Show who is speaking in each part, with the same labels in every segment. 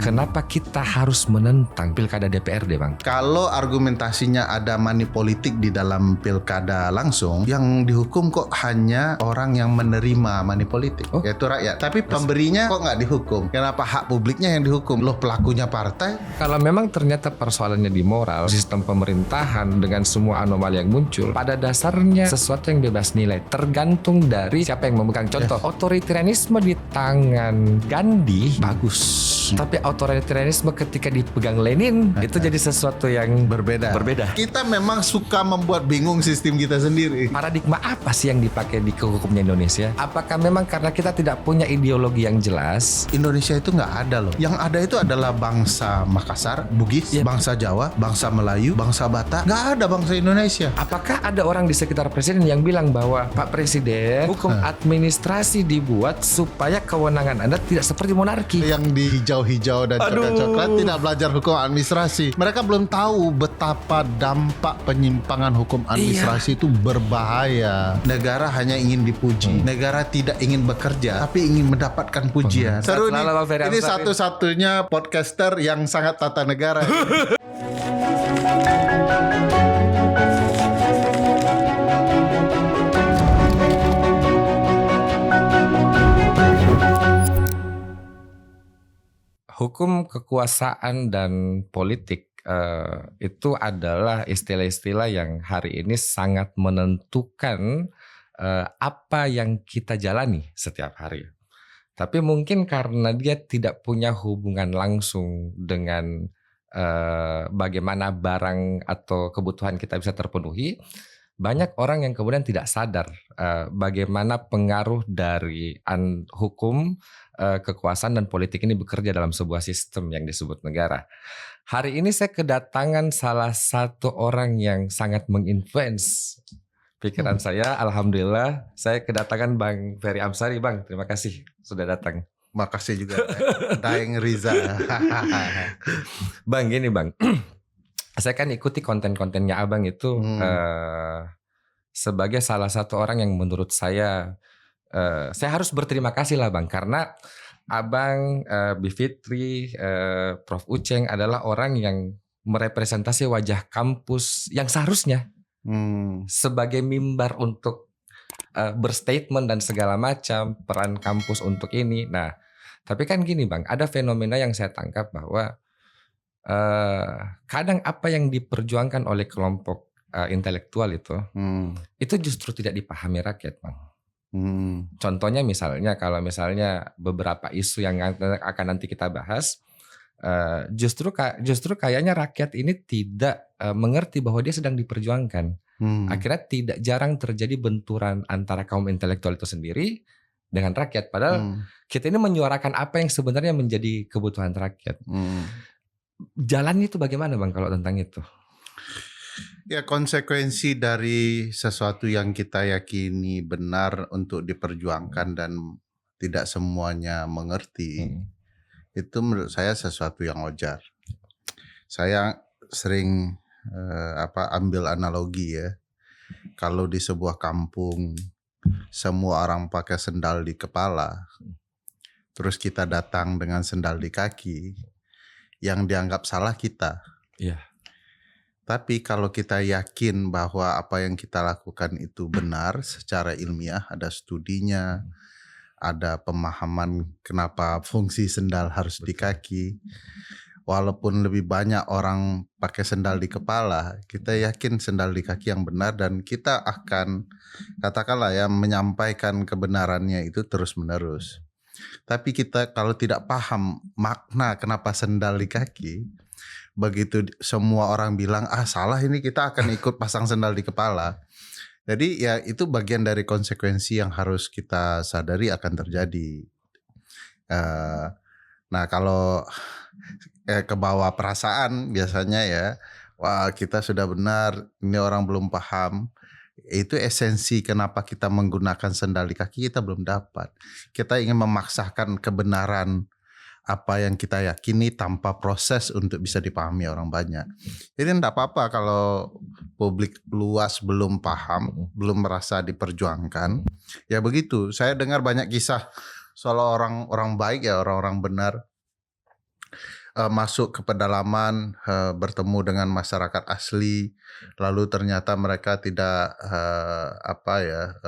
Speaker 1: Kenapa kita harus menentang pilkada DPRD, Bang?
Speaker 2: Kalau argumentasinya ada money politik di dalam pilkada langsung, yang dihukum kok hanya orang yang menerima money politik, yaitu rakyat. Tapi pemberinya kok nggak dihukum? Kenapa hak publiknya yang dihukum? Loh, pelakunya partai?
Speaker 1: Kalau memang ternyata persoalannya di moral, sistem pemerintahan dengan semua anomali yang muncul, pada dasarnya sesuatu yang bebas nilai, tergantung dari siapa yang memegang. Contoh, otoritarianisme di tangan Gandhi bagus. Tapi otoritarianisme ketika dipegang Lenin itu jadi sesuatu yang berbeda.
Speaker 2: Kita memang suka membuat bingung sistem kita sendiri.
Speaker 1: Paradigma apa sih yang dipakai di hukumnya Indonesia? Apakah memang karena kita tidak punya ideologi yang jelas?
Speaker 2: Indonesia itu nggak ada loh. Yang ada itu adalah bangsa Makassar, Bugis, bangsa Jawa, bangsa Melayu, bangsa Batak. Nggak ada bangsa Indonesia.
Speaker 1: Apakah ada orang di sekitar presiden yang bilang bahwa Pak Presiden, hukum administrasi dibuat supaya kewenangan Anda tidak seperti monarki?
Speaker 2: Yang di hijau-hijau dan coklat-coklat tidak belajar hukum administrasi. Mereka belum tahu betapa dampak penyimpangan hukum administrasi itu berbahaya. Negara hanya ingin dipuji. Negara tidak ingin bekerja, tapi ingin mendapatkan pujian. Seru nih. Ini satu-satunya podcaster yang sangat tata negara.
Speaker 1: Hukum kekuasaan dan politik itu adalah istilah-istilah yang hari ini sangat menentukan apa yang kita jalani setiap hari. Tapi mungkin karena dia tidak punya hubungan langsung dengan bagaimana barang atau kebutuhan kita bisa terpenuhi, banyak orang yang kemudian tidak sadar bagaimana pengaruh dari hukum, kekuasaan dan politik ini bekerja dalam sebuah sistem yang disebut negara. Hari ini saya kedatangan salah satu orang yang sangat menginfluence pikiran saya. Alhamdulillah saya kedatangan Bang Ferry Amsari. Bang, terima kasih sudah datang.
Speaker 2: Makasih juga Daeng Riza.
Speaker 1: Bang, gini Bang, saya kan ikuti konten-kontennya Abang itu sebagai salah satu orang yang menurut saya harus berterima kasih lah Bang, karena Abang, Bivitri, Prof. Uceng adalah orang yang merepresentasi wajah kampus yang seharusnya sebagai mimbar untuk berstatement dan segala macam, peran kampus untuk ini. Nah, tapi kan gini Bang, ada fenomena yang saya tangkap bahwa kadang apa yang diperjuangkan oleh kelompok intelektual itu justru tidak dipahami rakyat, Bang. Contohnya misalnya kalau misalnya beberapa isu yang akan nanti kita bahas, justru kayaknya rakyat ini tidak mengerti bahwa dia sedang diperjuangkan. Akhirnya tidak jarang terjadi benturan antara kaum intelektual itu sendiri dengan rakyat. Padahal kita ini menyuarakan apa yang sebenarnya menjadi kebutuhan rakyat. Jalannya itu bagaimana Bang kalau tentang itu?
Speaker 2: Ya, konsekuensi dari sesuatu yang kita yakini benar untuk diperjuangkan dan tidak semuanya mengerti, itu menurut saya sesuatu yang wajar. Saya sering ambil analogi ya, kalau di sebuah kampung semua orang pakai sendal di kepala, terus kita datang dengan sendal di kaki, yang dianggap salah kita.
Speaker 1: Iya.
Speaker 2: Tapi kalau kita yakin bahwa apa yang kita lakukan itu benar secara ilmiah, ada studinya, ada pemahaman kenapa fungsi sendal harus di kaki. Walaupun lebih banyak orang pakai sendal di kepala, kita yakin sendal di kaki yang benar dan kita akan katakanlah ya menyampaikan kebenarannya itu terus-menerus. Tapi kita kalau tidak paham makna kenapa sendal di kaki, begitu semua orang bilang salah ini, kita akan ikut pasang sendal di kepala. Jadi ya itu bagian dari konsekuensi yang harus kita sadari akan terjadi. Nah kalau ke bawah perasaan biasanya ya, wah kita sudah benar, ini orang belum paham. Itu esensi kenapa kita menggunakan sendal di kaki kita belum dapat. Kita ingin memaksakan kebenaran apa yang kita yakini tanpa proses untuk bisa dipahami orang banyak. Jadi tidak apa-apa kalau publik luas belum paham, belum merasa diperjuangkan. Ya begitu, saya dengar banyak kisah soal orang-orang baik ya, orang-orang benar. masuk ke pedalaman, bertemu dengan masyarakat asli, lalu ternyata mereka tidak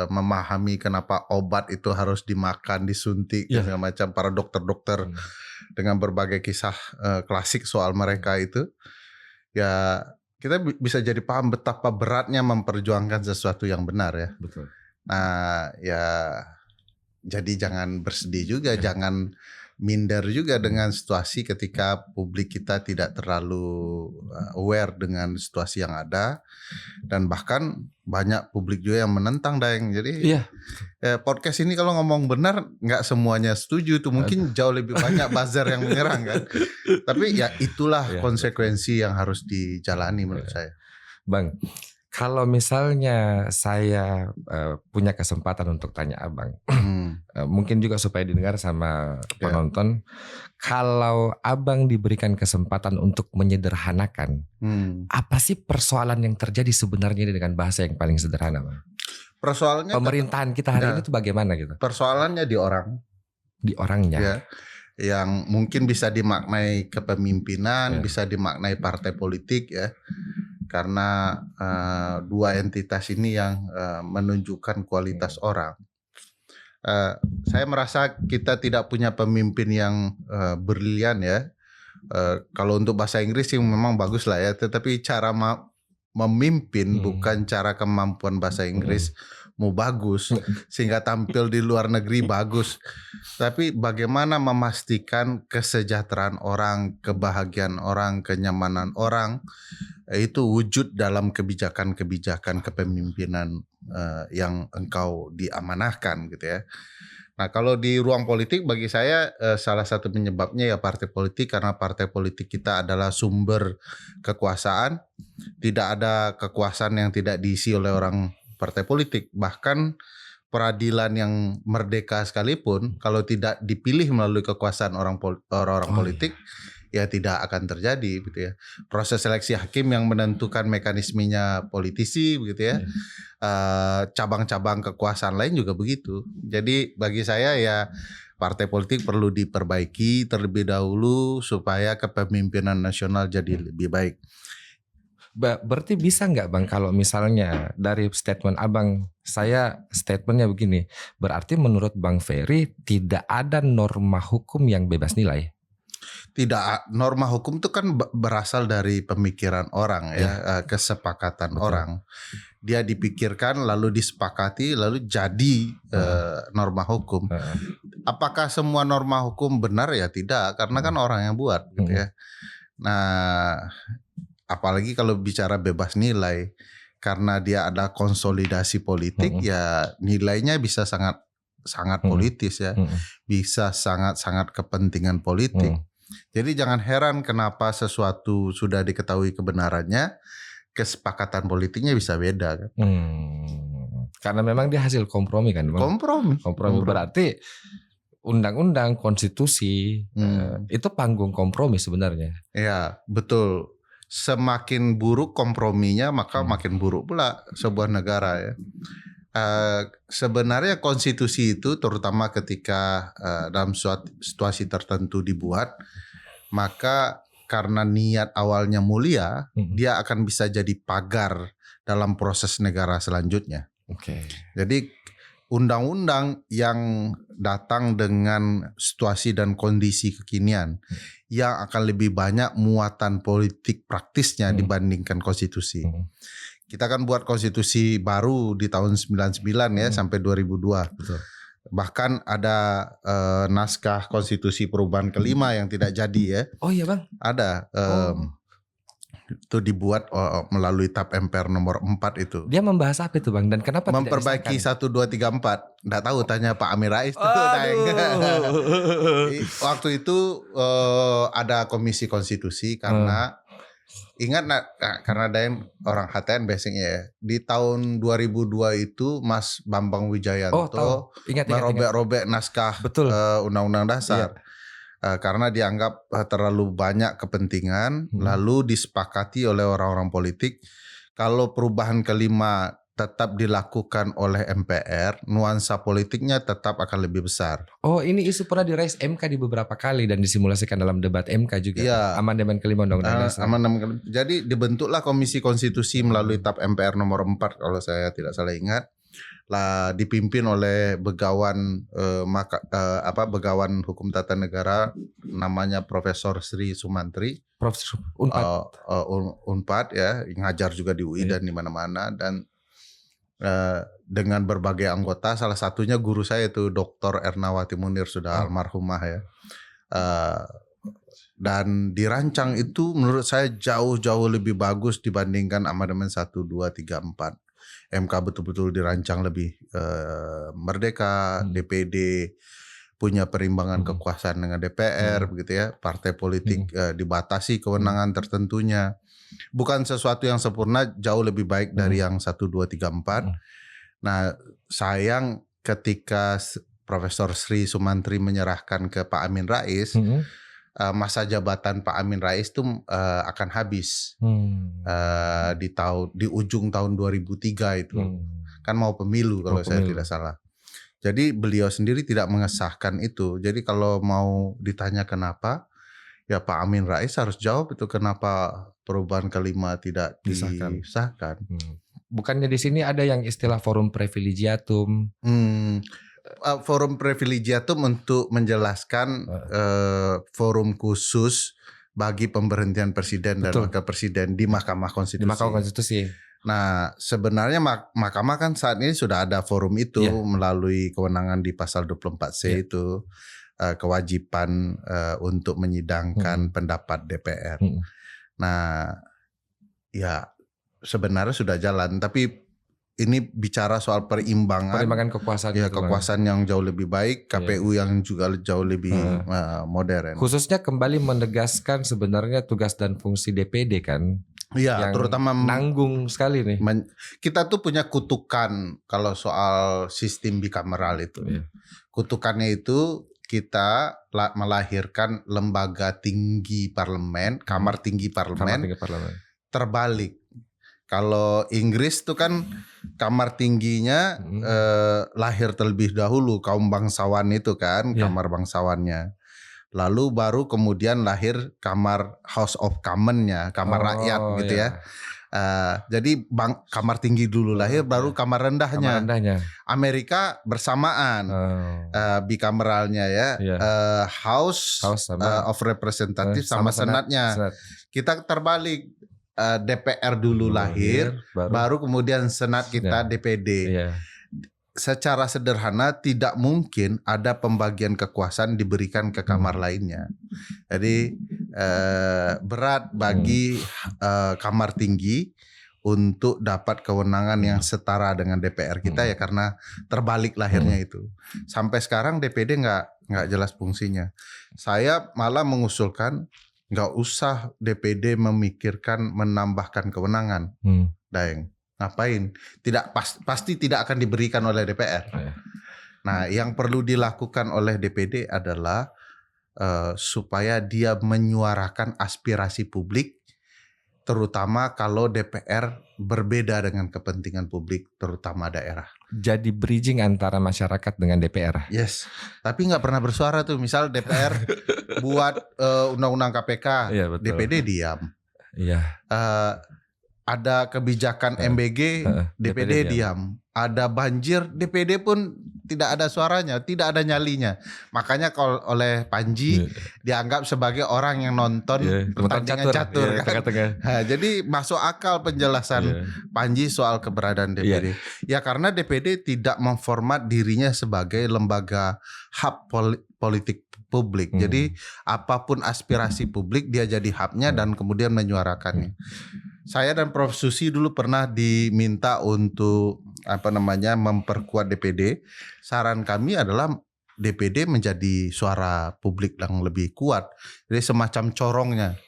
Speaker 2: memahami kenapa obat itu harus dimakan, disuntik dan segala macam. Para dokter-dokter dengan berbagai kisah klasik soal mereka itu, ya kita bisa jadi paham betapa beratnya memperjuangkan sesuatu yang benar ya.
Speaker 1: Betul.
Speaker 2: Nah ya jadi jangan bersedih juga, jangan minder juga dengan situasi ketika publik kita tidak terlalu aware dengan situasi yang ada, dan bahkan banyak publik juga yang menentang, Daeng. Jadi podcast ini kalau ngomong benar nggak semuanya setuju tuh, mungkin jauh lebih banyak buzzer yang menyerang kan. Tapi ya itulah konsekuensi yang harus dijalani menurut saya.
Speaker 1: Bang, kalau misalnya saya punya kesempatan untuk tanya Abang, mungkin juga supaya didengar sama penonton, kalau Abang diberikan kesempatan untuk menyederhanakan, apa sih persoalan yang terjadi sebenarnya dengan bahasa yang paling sederhana, Bang?
Speaker 2: Persoalannya
Speaker 1: pemerintahan kita hari ini itu bagaimana gitu?
Speaker 2: Persoalannya di orang,
Speaker 1: di orangnya.
Speaker 2: Ya, yang mungkin bisa dimaknai kepemimpinan, bisa dimaknai partai politik ya. Karena dua entitas ini yang menunjukkan kualitas orang. Saya merasa kita tidak punya pemimpin yang brilian ya. Kalau untuk bahasa Inggris sih memang bagus lah ya, tetapi cara memimpin bukan cara kemampuan bahasa Inggris mau bagus sehingga tampil di luar negeri bagus, tapi bagaimana memastikan kesejahteraan orang, kebahagiaan orang, kenyamanan orang itu wujud dalam kebijakan-kebijakan kepemimpinan yang engkau diamanahkan gitu ya. Nah kalau di ruang politik bagi saya salah satu penyebabnya ya partai politik, karena partai politik kita adalah sumber kekuasaan. Tidak ada kekuasaan yang tidak diisi oleh orang partai politik. Bahkan peradilan yang merdeka sekalipun kalau tidak dipilih melalui kekuasaan orang-orang politik ya tidak akan terjadi gitu ya. Proses seleksi hakim yang menentukan mekanismenya politisi begitu ya. Cabang-cabang kekuasaan lain juga begitu. Jadi bagi saya ya partai politik perlu diperbaiki terlebih dahulu supaya kepemimpinan nasional jadi lebih baik.
Speaker 1: Berarti bisa nggak Bang kalau misalnya dari statement Abang, saya statementnya begini, berarti menurut Bang Ferry tidak ada norma hukum yang bebas nilai?
Speaker 2: Tidak, norma hukum itu kan berasal dari pemikiran orang ya, kesepakatan orang. Dia dipikirkan lalu disepakati lalu jadi norma hukum. Apakah semua norma hukum benar? Ya tidak, karena kan orang yang buat gitu ya. Nah, apalagi kalau bicara bebas nilai, karena dia ada konsolidasi politik ya nilainya bisa sangat politis ya, bisa sangat kepentingan politik. Jadi jangan heran kenapa sesuatu sudah diketahui kebenarannya, kesepakatan politiknya bisa beda kan.
Speaker 1: Karena memang dia hasil kompromi kan Bang? Kompromi. Berarti undang-undang, konstitusi itu panggung kompromi sebenarnya.
Speaker 2: Ya betul. Semakin buruk komprominya maka makin buruk pula sebuah negara ya. Sebenarnya konstitusi itu terutama ketika dalam suatu situasi tertentu dibuat, maka karena niat awalnya mulia, dia akan bisa jadi pagar dalam proses negara selanjutnya. Jadi undang-undang yang datang dengan situasi dan kondisi kekinian yang akan lebih banyak muatan politik praktisnya dibandingkan konstitusi. Kita kan buat konstitusi baru di tahun 99 ya sampai 2002.
Speaker 1: Betul.
Speaker 2: Bahkan ada naskah konstitusi perubahan kelima yang tidak jadi ya.
Speaker 1: Oh iya Bang.
Speaker 2: Ada. Itu dibuat melalui TAP MPR nomor 4 itu.
Speaker 1: Dia membahas apa itu Bang dan kenapa
Speaker 2: memperbaiki 1, 2, 3, 4. Nggak tahu, tanya Pak Amin Rais tuh. Waktu itu ada komisi konstitusi karena ingat karena Daeng orang HTN basicnya ya. Di tahun 2002 itu Mas Bambang Wijayanto merobek-robek naskah Undang-Undang Dasar. Karena dianggap terlalu banyak kepentingan, lalu disepakati oleh orang-orang politik kalau perubahan kelima tetap dilakukan oleh MPR, nuansa politiknya tetap akan lebih besar.
Speaker 1: Oh, ini isu pernah diraise MK di beberapa kali dan disimulasikan dalam debat MK juga.
Speaker 2: Iya.
Speaker 1: Amandemen kelima Undang-Undang Dasar.
Speaker 2: Jadi dibentuklah Komisi Konstitusi melalui TAP MPR nomor 4 kalau saya tidak salah ingat. Lah dipimpin oleh begawan begawan hukum tata negara namanya Profesor Sri Sumantri.
Speaker 1: Profesor Unpad.
Speaker 2: Unpad ya, ngajar juga di UI dan di mana-mana, dan dengan berbagai anggota, salah satunya guru saya itu Dr. Ernawati Munir, sudah almarhumah ya. Dan dirancang itu menurut saya jauh-jauh lebih bagus dibandingkan amandemen 1, 2, 3, 4. MK betul-betul dirancang lebih merdeka, DPD punya perimbangan kekuasaan dengan DPR begitu ya. Partai politik dibatasi kewenangan tertentunya. Bukan sesuatu yang sempurna, jauh lebih baik dari yang 1, 2, 3, 4. Nah, sayang ketika Profesor Sri Sumantri menyerahkan ke Pak Amin Rais, masa jabatan Pak Amin Rais itu akan habis di ujung tahun 2003 itu. Kan mau pemilu kalau saya tidak salah. Jadi beliau sendiri tidak mengesahkan itu. Jadi kalau mau ditanya kenapa, ya Pak Amin Rais harus jawab itu kenapa perubahan kelima tidak disahkan.
Speaker 1: Bukannya di sini ada yang istilah forum privilegiatum?
Speaker 2: Forum privilegiatum untuk menjelaskan forum khusus bagi pemberhentian presiden dan wakil presiden di Mahkamah Konstitusi.
Speaker 1: Di Mahkamah Konstitusi.
Speaker 2: Nah, sebenarnya Mahkamah kan saat ini sudah ada forum itu melalui kewenangan di pasal 24C itu, kewajiban untuk menyidangkan pendapat DPR. Nah, ya sebenarnya sudah jalan, tapi ini bicara soal perimbangan
Speaker 1: kekuasaan.
Speaker 2: Ya, kekuasaan yang jauh lebih baik, KPU yang juga jauh lebih modern.
Speaker 1: Khususnya kembali menegaskan sebenarnya tugas dan fungsi DPD kan.
Speaker 2: Iya, terutama
Speaker 1: nanggung sekali nih.
Speaker 2: Kita tuh punya kutukan kalau soal sistem bikameral itu. Kutukannya itu kita melahirkan lembaga tinggi parlemen, kamar tinggi parlemen. Terbalik. Kalau Inggris tuh kan kamar tingginya lahir terlebih dahulu, kaum bangsawan itu kan, kamar bangsawannya. Lalu baru kemudian lahir kamar House of Commons-nya, kamar rakyat gitu ya. Jadi kamar tinggi dulu lahir, baru kamar rendahnya. Amerika bersamaan bikameralnya ya, House of Representatives sama Senatnya. Kita terbalik. DPR dulu lahir, baru kemudian Senat kita DPD. Secara sederhana tidak mungkin ada pembagian kekuasaan diberikan ke kamar lainnya. Jadi berat bagi kamar tinggi untuk dapat kewenangan yang setara dengan DPR kita ya, karena terbalik lahirnya itu. Sampai sekarang DPD nggak jelas fungsinya. Saya malah mengusulkan nggak usah DPD memikirkan menambahkan kewenangan, Daeng. Ngapain? Pasti tidak akan diberikan oleh DPR. Nah, yang perlu dilakukan oleh DPD adalah supaya dia menyuarakan aspirasi publik, terutama kalau DPR berbeda dengan kepentingan publik, terutama daerah.
Speaker 1: Jadi bridging antara masyarakat dengan DPR.
Speaker 2: Yes, tapi nggak pernah bersuara tuh. Misal DPR buat undang-undang KPK, DPD diam. Ada kebijakan MBG, DPD diam. Ada banjir, DPD pun tidak ada suaranya, tidak ada nyalinya. Makanya kalau oleh Panji dianggap sebagai orang yang nonton pertandingan catur. Nah, jadi masuk akal penjelasan Panji soal keberadaan DPD. Ya karena DPD tidak memformat dirinya sebagai lembaga hub politik publik. Jadi apapun aspirasi publik dia jadi hubnya dan kemudian menyuarakannya. Saya dan Prof Susi dulu pernah diminta untuk memperkuat DPD. Saran kami adalah DPD menjadi suara publik yang lebih kuat. Jadi semacam corongnya.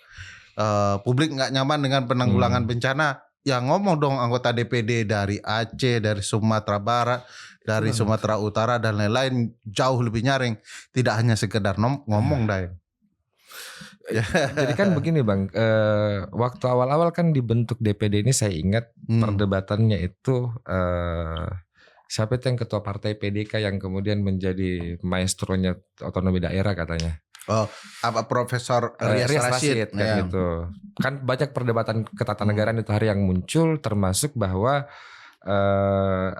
Speaker 2: Publik nggak nyaman dengan penanggulangan bencana, ya ngomong dong anggota DPD dari Aceh, dari Sumatera Barat, dari Sumatera Utara dan lain-lain, jauh lebih nyaring. Tidak hanya sekedar ngomong, Day.
Speaker 1: Jadi kan begini Bang, waktu awal-awal kan dibentuk DPD ini saya ingat perdebatannya itu siapa itu yang ketua partai PDK yang kemudian menjadi maestronya otonomi daerah katanya.
Speaker 2: Oh, apa Profesor Rias Rashid
Speaker 1: kan gitu. Kan banyak perdebatan ketatanegaraan itu hari yang muncul, termasuk bahwa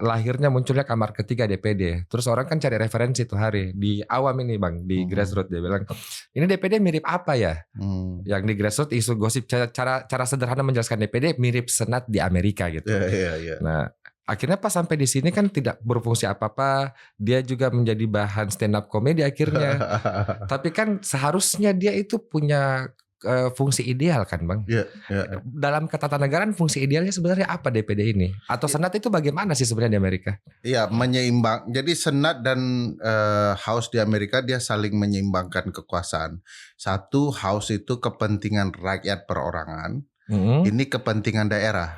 Speaker 1: lahirnya munculnya kamar ketiga DPD. Terus orang kan cari referensi tuh hari di awam ini Bang, di grassroots dia bilang ini DPD mirip apa ya? Yang di grassroots isu gosip cara sederhana menjelaskan DPD mirip Senat di Amerika gitu. Nah, akhirnya pas sampai di sini kan tidak berfungsi apa-apa, dia juga menjadi bahan stand up comedy akhirnya. Tapi kan seharusnya dia itu punya fungsi ideal kan Bang. Dalam ketatanegaraan fungsi idealnya sebenarnya apa DPD ini? Atau Senat itu bagaimana sih sebenarnya di Amerika?
Speaker 2: Iya, menyeimbang. Jadi Senat dan House di Amerika dia saling menyeimbangkan kekuasaan. Satu, House itu kepentingan rakyat perorangan. Ini kepentingan daerah.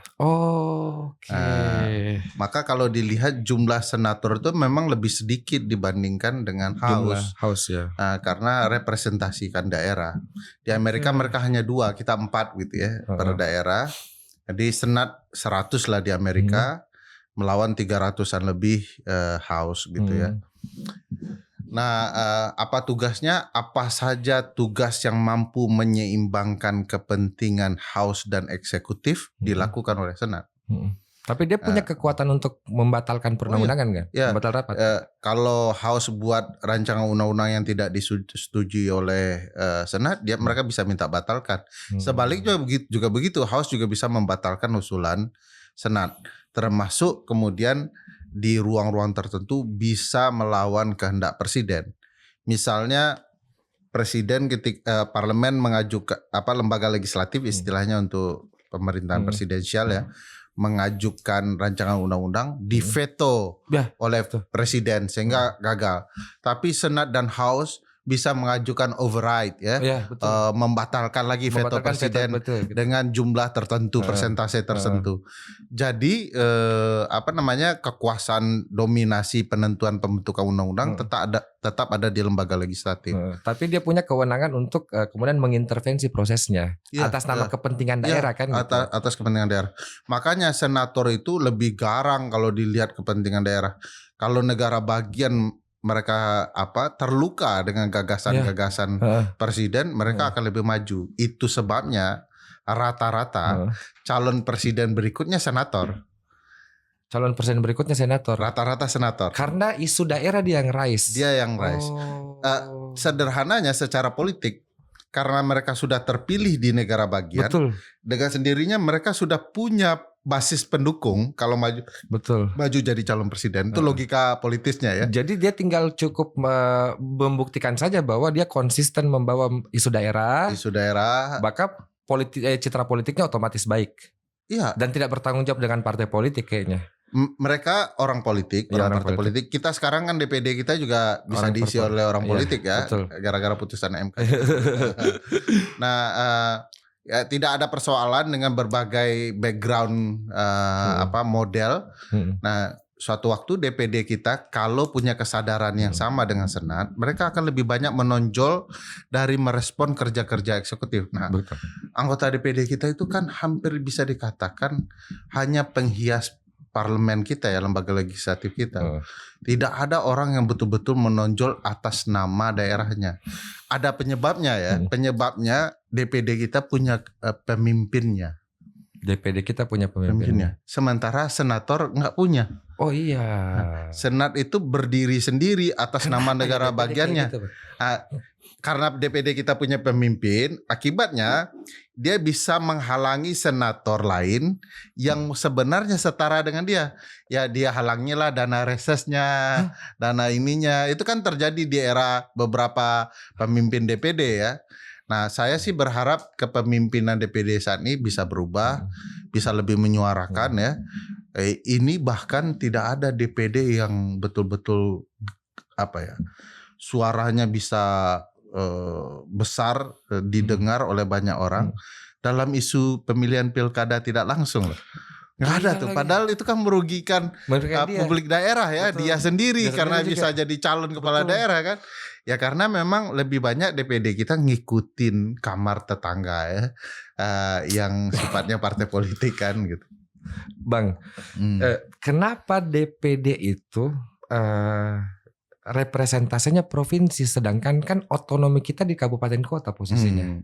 Speaker 2: Maka kalau dilihat jumlah senator itu memang lebih sedikit dibandingkan dengan House ya. Karena representasikan daerah. Di Amerika mereka hanya 2, kita 4 gitu ya per daerah. Jadi Senat 100 lah di Amerika melawan 300-an lebih House gitu ya. Nah, apa tugasnya? Apa saja tugas yang mampu menyeimbangkan kepentingan House dan eksekutif dilakukan oleh Senat.
Speaker 1: Tapi dia punya kekuatan untuk membatalkan perundang-undangan kan? Membatal rapat.
Speaker 2: Kalau House buat rancangan undang-undang yang tidak disetujui oleh Senat, mereka bisa minta batalkan. Sebaliknya juga begitu, House juga bisa membatalkan usulan Senat, termasuk kemudian di ruang-ruang tertentu bisa melawan kehendak presiden. Misalnya presiden ketika parlemen mengajukan lembaga legislatif istilahnya untuk pemerintahan presidensial ya, mengajukan rancangan undang-undang diveto oleh presiden sehingga gagal. Tapi Senat dan House bisa mengajukan override membatalkan lagi veto presiden dengan jumlah tertentu, persentase tertentu. Jadi kekuasaan dominasi penentuan pembentukan undang-undang tetap ada di lembaga legislatif.
Speaker 1: Tapi dia punya kewenangan untuk kemudian mengintervensi prosesnya atas nama kepentingan daerah kan?
Speaker 2: Atas kepentingan daerah. Makanya senator itu lebih garang kalau dilihat kepentingan daerah. Kalau negara bagian mereka terluka dengan gagasan-gagasan presiden, mereka akan lebih maju. Itu sebabnya rata-rata calon presiden berikutnya senator.
Speaker 1: Calon presiden berikutnya senator.
Speaker 2: Rata-rata senator.
Speaker 1: Karena isu daerah dia yang rise.
Speaker 2: Dia yang rise. Sederhananya secara politik, karena mereka sudah terpilih di negara bagian, dengan sendirinya mereka sudah punya basis pendukung kalau maju jadi calon presiden. Itu logika politisnya ya.
Speaker 1: Jadi dia tinggal cukup membuktikan saja bahwa dia konsisten membawa isu daerah. Maka citra politiknya otomatis baik.
Speaker 2: Iya.
Speaker 1: Dan tidak bertanggung jawab dengan partai politik kayaknya.
Speaker 2: Mereka orang politik, partai politik. Kita sekarang kan DPD kita juga bisa diisi oleh orang politik ya, gara-gara putusan MK. Nah, tidak ada persoalan dengan berbagai background model. Nah, suatu waktu DPD kita kalau punya kesadaran yang sama dengan Senat, mereka akan lebih banyak menonjol dari merespon kerja-kerja eksekutif. Nah, anggota DPD kita itu kan hampir bisa dikatakan hanya penghias parlemen kita ya, lembaga legislatif kita. Tidak ada orang yang betul-betul menonjol atas nama daerahnya. Ada penyebabnya ya. Penyebabnya DPD kita punya pemimpinnya.
Speaker 1: DPD kita punya pemimpinnya.
Speaker 2: Sementara senator nggak punya.
Speaker 1: Oh iya.
Speaker 2: Senat itu berdiri sendiri atas nama negara bagiannya. Gitu, karena DPD kita punya pemimpin, akibatnya dia bisa menghalangi senator lain yang sebenarnya setara dengan dia. Ya dia halangi lah dana resesnya, dana ininya. Itu kan terjadi di era beberapa pemimpin DPD ya. Nah, saya sih berharap kepemimpinan DPD saat ini bisa berubah, bisa lebih menyuarakan ya. Ini bahkan tidak ada DPD yang betul-betul suaranya bisa besar didengar oleh banyak orang dalam isu pemilihan pilkada tidak langsung loh. Nggak ada
Speaker 1: Iya
Speaker 2: tuh.
Speaker 1: lagi.
Speaker 2: Padahal itu kan merugikan
Speaker 1: Merugikan dia.
Speaker 2: publik daerah ya,
Speaker 1: Betul.
Speaker 2: dia sendiri
Speaker 1: Dia
Speaker 2: karena
Speaker 1: sendiri
Speaker 2: bisa
Speaker 1: juga.
Speaker 2: jadi calon kepala
Speaker 1: Betul.
Speaker 2: daerah kan. Ya karena memang lebih banyak DPD kita ngikutin kamar tetangga ya, yang sifatnya partai politik kan gitu.
Speaker 1: Bang, kenapa DPD itu representasinya provinsi, sedangkan kan otonomi kita di kabupaten kota posisinya?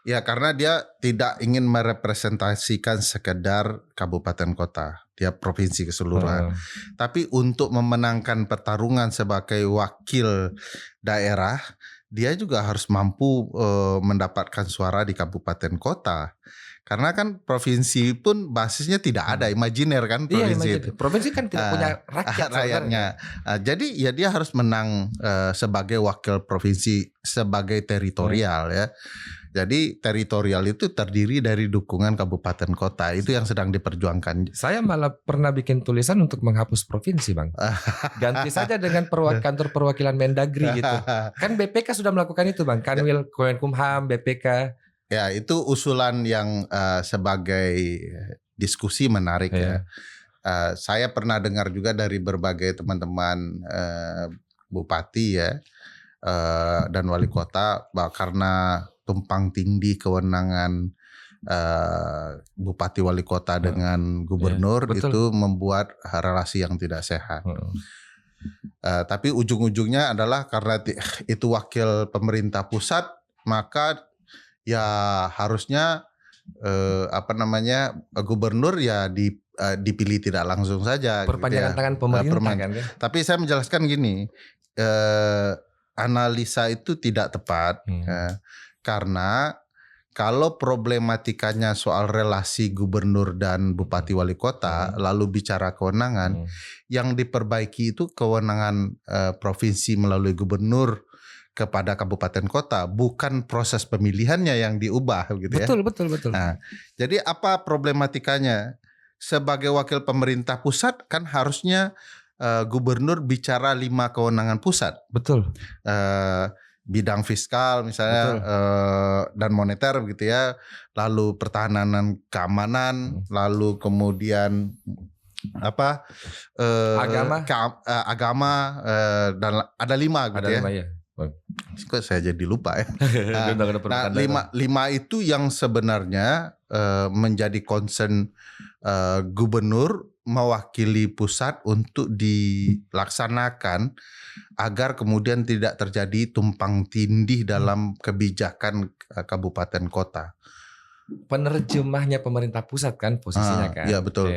Speaker 2: Ya karena dia tidak ingin merepresentasikan sekedar kabupaten kota, dia provinsi keseluruhan. Tapi untuk memenangkan pertarungan sebagai wakil daerah, dia juga harus mampu mendapatkan suara di kabupaten kota. Karena kan provinsi pun basisnya tidak ada, imajiner kan provinsi itu.
Speaker 1: Provinsi kan tidak punya rakyat
Speaker 2: rakyatnya. Jadi ya dia harus menang sebagai wakil provinsi, sebagai teritorial ya. Jadi teritorial itu terdiri dari dukungan kabupaten kota, itu yang sedang diperjuangkan.
Speaker 1: Saya malah pernah bikin tulisan untuk menghapus provinsi, Bang. Ganti saja dengan kantor perwakilan Mendagri gitu. Kan BPK sudah melakukan itu, Bang. Kanwil Kemenkumham, BPK.
Speaker 2: Ya itu usulan yang sebagai diskusi menarik ya. Saya pernah dengar juga dari berbagai teman-teman bupati ya dan wali kota, karena tumpang tindih kewenangan bupati wali kota dengan gubernur itu membuat relasi yang tidak sehat. Tapi ujung-ujungnya adalah karena itu wakil pemerintah pusat, maka ya harusnya gubernur ya dipilih tidak langsung saja.
Speaker 1: Perpanjangan
Speaker 2: gitu ya.
Speaker 1: tangan pemerintah kan.
Speaker 2: Tapi saya menjelaskan gini, analisa itu tidak tepat karena kalau problematikanya soal relasi gubernur dan bupati wali kota, lalu bicara kewenangan, yang diperbaiki itu kewenangan provinsi melalui gubernur kepada kabupaten kota, bukan proses pemilihannya yang diubah gitu ya.
Speaker 1: Betul.
Speaker 2: Nah, jadi apa problematikanya? Sebagai wakil pemerintah pusat kan harusnya gubernur bicara 5 kewenangan pusat.
Speaker 1: Betul.
Speaker 2: Bidang fiskal misalnya dan moneter begitu ya, lalu pertahanan dan keamanan, lalu kemudian agama dan ada 5 gitu ya. Kok saya jadi lupa ya. Nah, 5 itu yang sebenarnya menjadi concern gubernur mewakili pusat untuk dilaksanakan agar kemudian tidak terjadi tumpang tindih dalam kebijakan kabupaten kota.
Speaker 1: Penerjemahnya pemerintah pusat kan posisinya kan.
Speaker 2: Iya betul.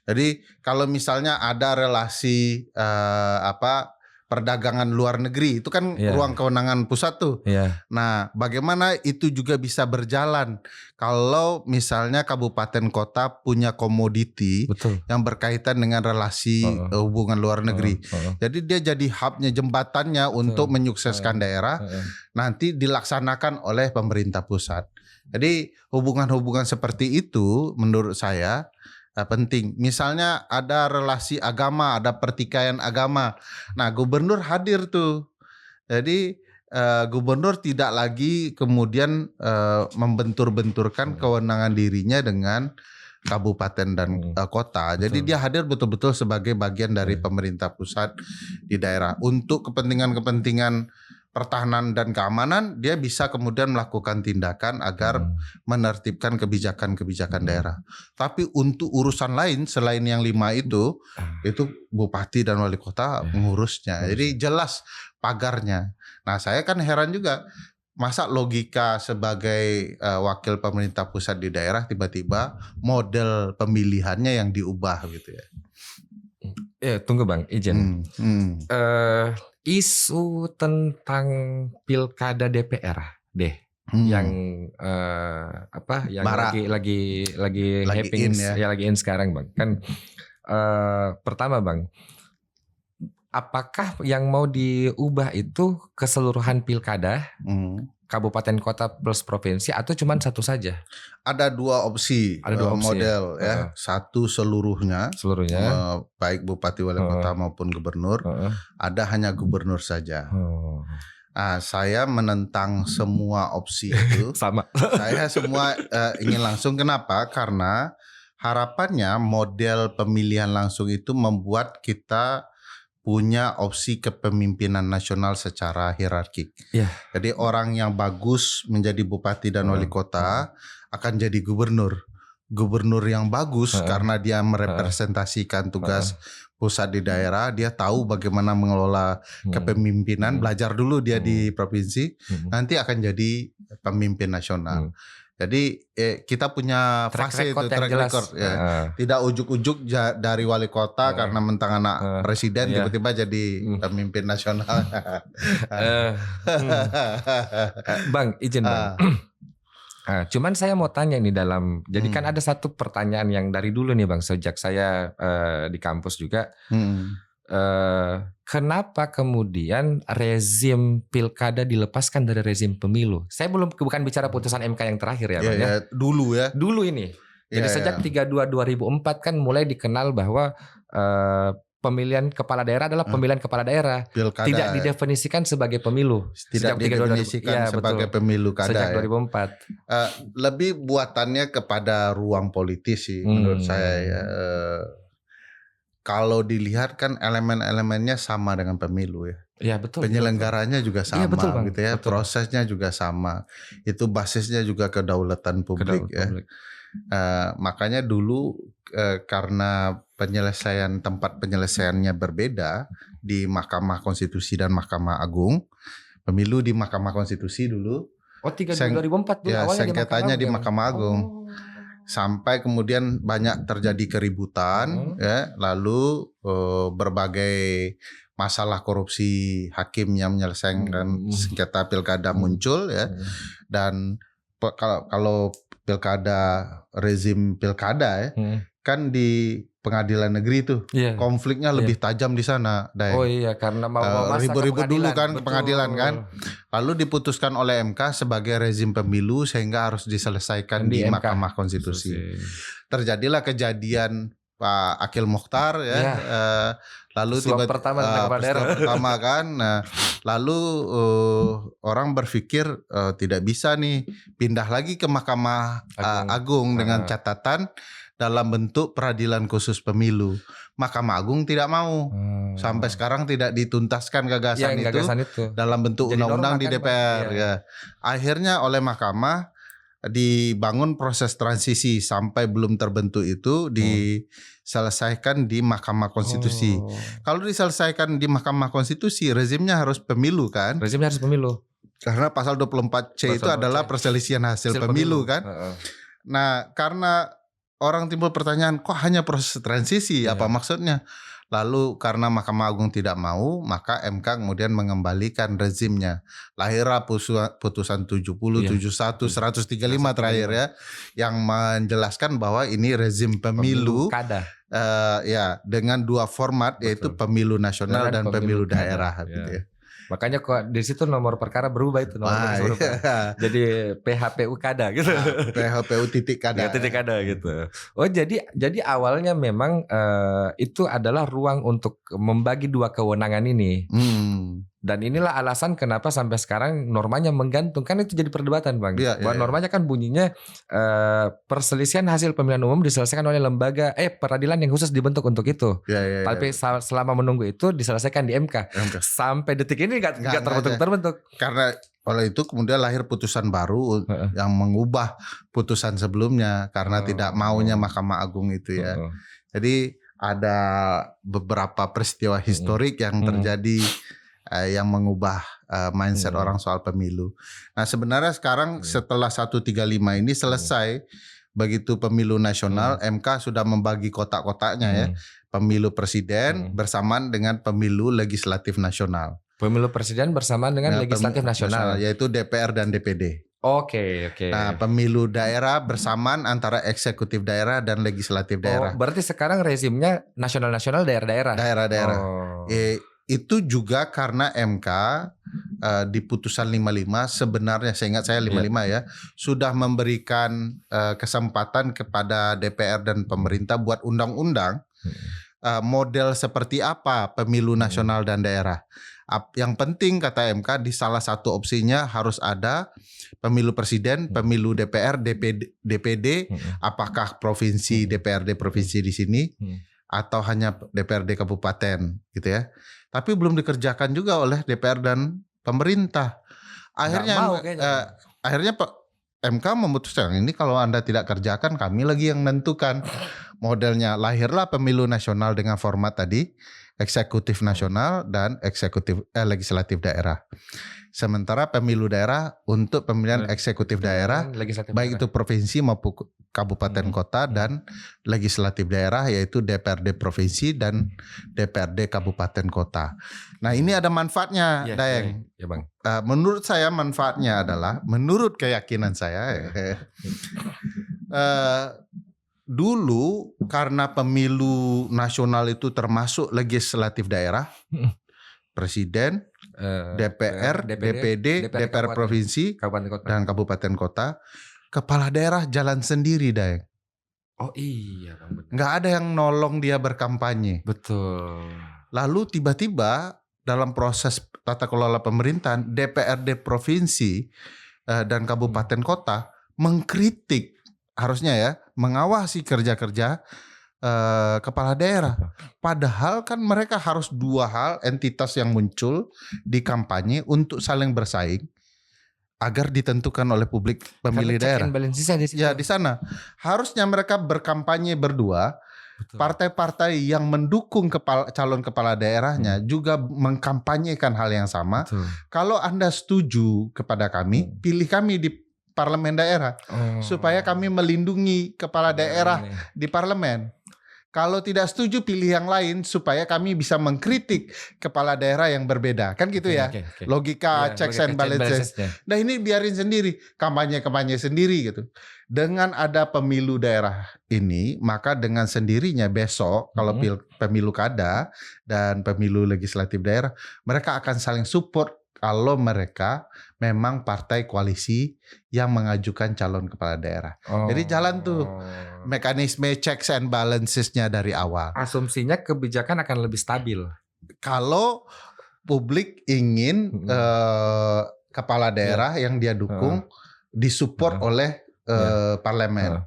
Speaker 2: Jadi kalau misalnya ada relasi perdagangan luar negeri itu kan ruang kewenangan pusat tuh. Nah, bagaimana itu juga bisa berjalan kalau misalnya kabupaten kota punya komoditi yang berkaitan dengan relasi hubungan luar negeri. Jadi dia jadi hubnya, jembatannya untuk menyukseskan daerah, nanti dilaksanakan oleh pemerintah pusat. Jadi hubungan-hubungan seperti itu menurut saya penting. Misalnya ada relasi agama, ada pertikaian agama. Nah, gubernur hadir tuh. Jadi gubernur tidak lagi kemudian membentur-benturkan kewenangan dirinya dengan kabupaten dan kota. Jadi dia hadir betul-betul sebagai bagian dari pemerintah pusat di daerah. Untuk kepentingan-kepentingan pertahanan dan keamanan, dia bisa kemudian melakukan tindakan agar menertibkan kebijakan-kebijakan daerah. Tapi untuk urusan lain selain yang 5 itu bupati dan wali kota mengurusnya. Jadi jelas pagarnya. Nah, saya kan heran juga, masa logika sebagai wakil pemerintah pusat di daerah tiba-tiba model pemilihannya yang diubah gitu ya.
Speaker 1: Tunggu Bang, izin. Isu tentang pilkada DPR deh, yang yang lagi happening ya, lagi in sekarang Bang. Kan pertama Bang, apakah yang mau diubah itu keseluruhan pilkada, kabupaten kota plus provinsi, atau cuma satu saja?
Speaker 2: Ada 2 opsi, model ya. Satu seluruhnya, baik bupati wali kota maupun gubernur. Ada hanya gubernur saja. Saya menentang semua opsi itu.
Speaker 1: Sama.
Speaker 2: Saya semua ingin langsung. Kenapa? Karena harapannya model pemilihan langsung itu membuat kita punya opsi kepemimpinan nasional secara hierarkik.
Speaker 1: Iya.
Speaker 2: Jadi orang yang bagus menjadi bupati dan wali kota akan jadi gubernur. Gubernur yang bagus karena dia merepresentasikan tugas pusat di daerah, dia tahu bagaimana mengelola kepemimpinan, belajar dulu dia di provinsi, nanti akan jadi pemimpin nasional. Jadi kita punya fase itu track record ya. Tidak ujuk-ujuk dari wali kota karena mentang anak presiden tiba-tiba jadi pemimpin nasional.
Speaker 1: Bang, izin Bang. Cuman saya mau tanya nih jadi kan ada satu pertanyaan yang dari dulu nih Bang, sejak saya di kampus juga. Kenapa kemudian rezim pilkada dilepaskan dari rezim pemilu? Saya bukan bicara putusan MK yang terakhir ya, Bang, ya.
Speaker 2: Dulu ya.
Speaker 1: Dulu ini. Jadi sejak 32/2004 kan mulai dikenal bahwa pemilihan kepala daerah adalah pemilihan kepala daerah.
Speaker 2: Pilkada,
Speaker 1: tidak didefinisikan sebagai pemilu.
Speaker 2: Tidak didefinisikan sebagai pemilu kada.
Speaker 1: Sejak 2004.
Speaker 2: Lebih buatannya kepada ruang politis sih menurut saya ya. Kalau dilihat kan elemen-elemennya sama dengan pemilu ya.
Speaker 1: Iya betul.
Speaker 2: Penyelenggaranya juga sama
Speaker 1: betul, Bang.
Speaker 2: gitu ya.
Speaker 1: Betul.
Speaker 2: Prosesnya juga sama. Itu basisnya juga kedaulatan publik ya. Makanya dulu karena tempat penyelesaiannya berbeda di Mahkamah Konstitusi dan Mahkamah Agung. Pemilu di Mahkamah Konstitusi dulu.
Speaker 1: 2004 dulu
Speaker 2: ya,
Speaker 1: awalnya
Speaker 2: sengketanya di Mahkamah Agung. Sampai kemudian banyak terjadi keributan ya, lalu berbagai masalah korupsi hakim yang menyelesaikan sengketa pilkada muncul ya. Dan kalau pilkada, rezim pilkada ya, kan di pengadilan negeri tuh konfliknya lebih tajam di sana.
Speaker 1: Oh iya, karena mau
Speaker 2: ribut-ribut dulu kan ke pengadilan kan. Lalu diputuskan oleh MK sebagai rezim pemilu sehingga harus diselesaikan di Mahkamah Konstitusi. Terjadilah kejadian Pak Akil Mokhtar ya. Lalu
Speaker 1: tiba-tiba
Speaker 2: pertama kan. Lalu orang berpikir tidak bisa nih pindah lagi ke Mahkamah Agung dengan catatan dalam bentuk peradilan khusus pemilu. Mahkamah Agung tidak mau. Sampai sekarang tidak dituntaskan gagasan itu dalam bentuk undang-undang di DPR ya. Akhirnya oleh Mahkamah dibangun proses transisi sampai belum terbentuk itu diselesaikan di Mahkamah Konstitusi. Kalau diselesaikan di Mahkamah Konstitusi, rezimnya harus pemilu kan?
Speaker 1: Rezimnya harus pemilu.
Speaker 2: Karena pasal 24C itu adalah perselisihan hasil pemilu kan? Nah, karena orang timbul pertanyaan, kok hanya proses transisi? Apa maksudnya? Lalu karena Mahkamah Agung tidak mau, maka MK kemudian mengembalikan rezimnya. Lahirlah putusan 70, 71, 135 terakhir ya, yang menjelaskan bahwa ini rezim pemilu ya dengan dua format, yaitu pemilu nasional dan pemilu daerah gitu ya.
Speaker 1: Makanya kok di situ nomor perkara berubah itu jadi PHPU kada gitu.
Speaker 2: PHPU titik kada.
Speaker 1: Titik kada gitu. Oh jadi awalnya memang itu adalah ruang untuk membagi dua kewenangan ini. Dan inilah alasan kenapa sampai sekarang normanya menggantung. Kan itu jadi perdebatan Bang. Bahwa normanya kan bunyinya perselisihan hasil pemilihan umum diselesaikan oleh lembaga peradilan yang khusus dibentuk untuk itu. Tapi selama menunggu itu diselesaikan di MK. Sampai detik ini nggak terbentuk.
Speaker 2: Karena oleh itu kemudian lahir putusan baru yang mengubah putusan sebelumnya karena tidak maunya Mahkamah Agung itu ya. Jadi ada beberapa peristiwa historik yang terjadi yang mengubah mindset orang soal pemilu. Nah sebenarnya sekarang setelah 135 ini selesai, begitu pemilu nasional, MK sudah membagi kotak-kotaknya ya. Pemilu presiden bersamaan dengan pemilu legislatif nasional.
Speaker 1: Pemilu presiden bersamaan dengan legislatif nasional,
Speaker 2: yaitu DPR dan DPD.
Speaker 1: Oke.
Speaker 2: Nah, pemilu daerah bersamaan antara eksekutif daerah dan legislatif daerah.
Speaker 1: Berarti sekarang rezimnya nasional-nasional, daerah-daerah.
Speaker 2: Daerah-daerah. Itu juga karena MK di putusan 55 sebenarnya saya ingat saya 55 ya sudah memberikan kesempatan kepada DPR dan pemerintah buat undang-undang model seperti apa pemilu nasional dan daerah. Yang penting kata MK di salah satu opsinya harus ada pemilu presiden, pemilu DPR, DPD, apakah provinsi DPRD provinsi di sini atau hanya DPRD kabupaten gitu ya. Tapi belum dikerjakan juga oleh DPR dan pemerintah. Akhirnya Pak MK memutuskan ini kalau Anda tidak kerjakan kami lagi yang menentukan modelnya. Lahirlah pemilu nasional dengan format tadi, eksekutif nasional dan legislatif daerah. Sementara pemilu daerah untuk pemilihan eksekutif daerah, baik itu provinsi maupun kabupaten kota dan legislatif daerah yaitu DPRD provinsi dan DPRD kabupaten kota. Nah ini ada manfaatnya, Daeng.
Speaker 1: Ya, Bang.
Speaker 2: Menurut saya manfaatnya adalah, menurut keyakinan saya, dulu karena pemilu nasional itu termasuk legislatif daerah, presiden, DPR, DPD, DPR provinsi, dan kabupaten kota, kepala daerah jalan sendiri, Daeng.
Speaker 1: Oh iya, Bang.
Speaker 2: Nggak ada yang nolong dia berkampanye.
Speaker 1: Betul.
Speaker 2: Lalu tiba-tiba dalam proses tata kelola pemerintahan, DPRD provinsi dan kabupaten kota mengkritik, harusnya ya, mengawasi kerja-kerja kepala daerah. Padahal kan mereka harus dua hal, entitas yang muncul di kampanye untuk saling bersaing agar ditentukan oleh publik pemilih daerah. Ya di sana harusnya mereka berkampanye berdua. Betul. Partai-partai yang mendukung calon kepala daerahnya juga mengkampanyekan hal yang sama. Betul. Kalau Anda setuju kepada kami, pilih kami di parlemen daerah supaya kami melindungi kepala daerah di parlemen. Kalau tidak setuju pilih yang lain supaya kami bisa mengkritik kepala daerah yang berbeda. Kan gitu ya. Logika checks and balances. Nah ini biarin sendiri, kampanye-kampanye sendiri gitu. Dengan ada pemilu daerah ini, maka dengan sendirinya besok kalau pemilu kada dan pemilu legislatif daerah, mereka akan saling support kalau mereka memang partai koalisi yang mengajukan calon kepala daerah. Jadi jalan tuh mekanisme checks and balancesnya dari awal.
Speaker 1: Asumsinya kebijakan akan lebih stabil.
Speaker 2: Kalau publik ingin kepala daerah yang dia dukung disupport oleh parlemen.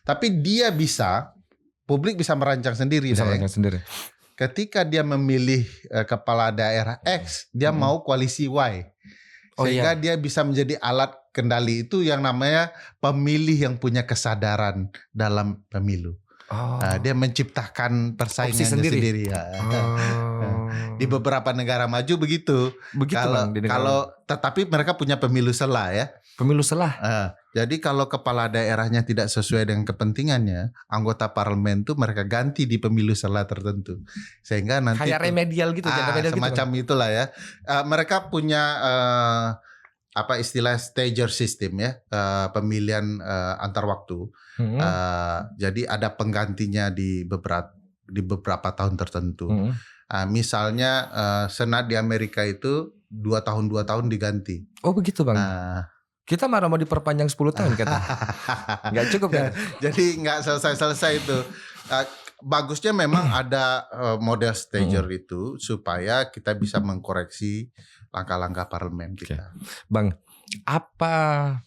Speaker 2: Tapi publik bisa merancang sendiri. Ketika dia memilih kepala daerah X, dia mau koalisi Y. Sehingga dia bisa menjadi alat kendali itu yang namanya pemilih yang punya kesadaran dalam pemilu. Dia menciptakan persaingannya sendiri. Di beberapa negara maju begitu. Tetapi mereka punya pemilu sela ya.
Speaker 1: Pemilu sela.
Speaker 2: Jadi kalau kepala daerahnya tidak sesuai dengan kepentingannya, anggota parlemen tuh mereka ganti di pemilu sela tertentu. Sehingga nanti
Speaker 1: kayak remedial gitu,
Speaker 2: semacam gitu, itulah ya. Mereka punya istilah stager system ya, pemilihan antar waktu. Jadi ada penggantinya di beberapa tahun tertentu. Misalnya Senat di Amerika itu 2 tahun diganti.
Speaker 1: Oh begitu Bang. Kita malah mau diperpanjang 10 tahun kata. Nggak cukup kan?
Speaker 2: Jadi nggak selesai itu. Bagusnya memang ada model stager itu supaya kita bisa mengkoreksi langkah-langkah parlemen kita.
Speaker 1: Bang, apa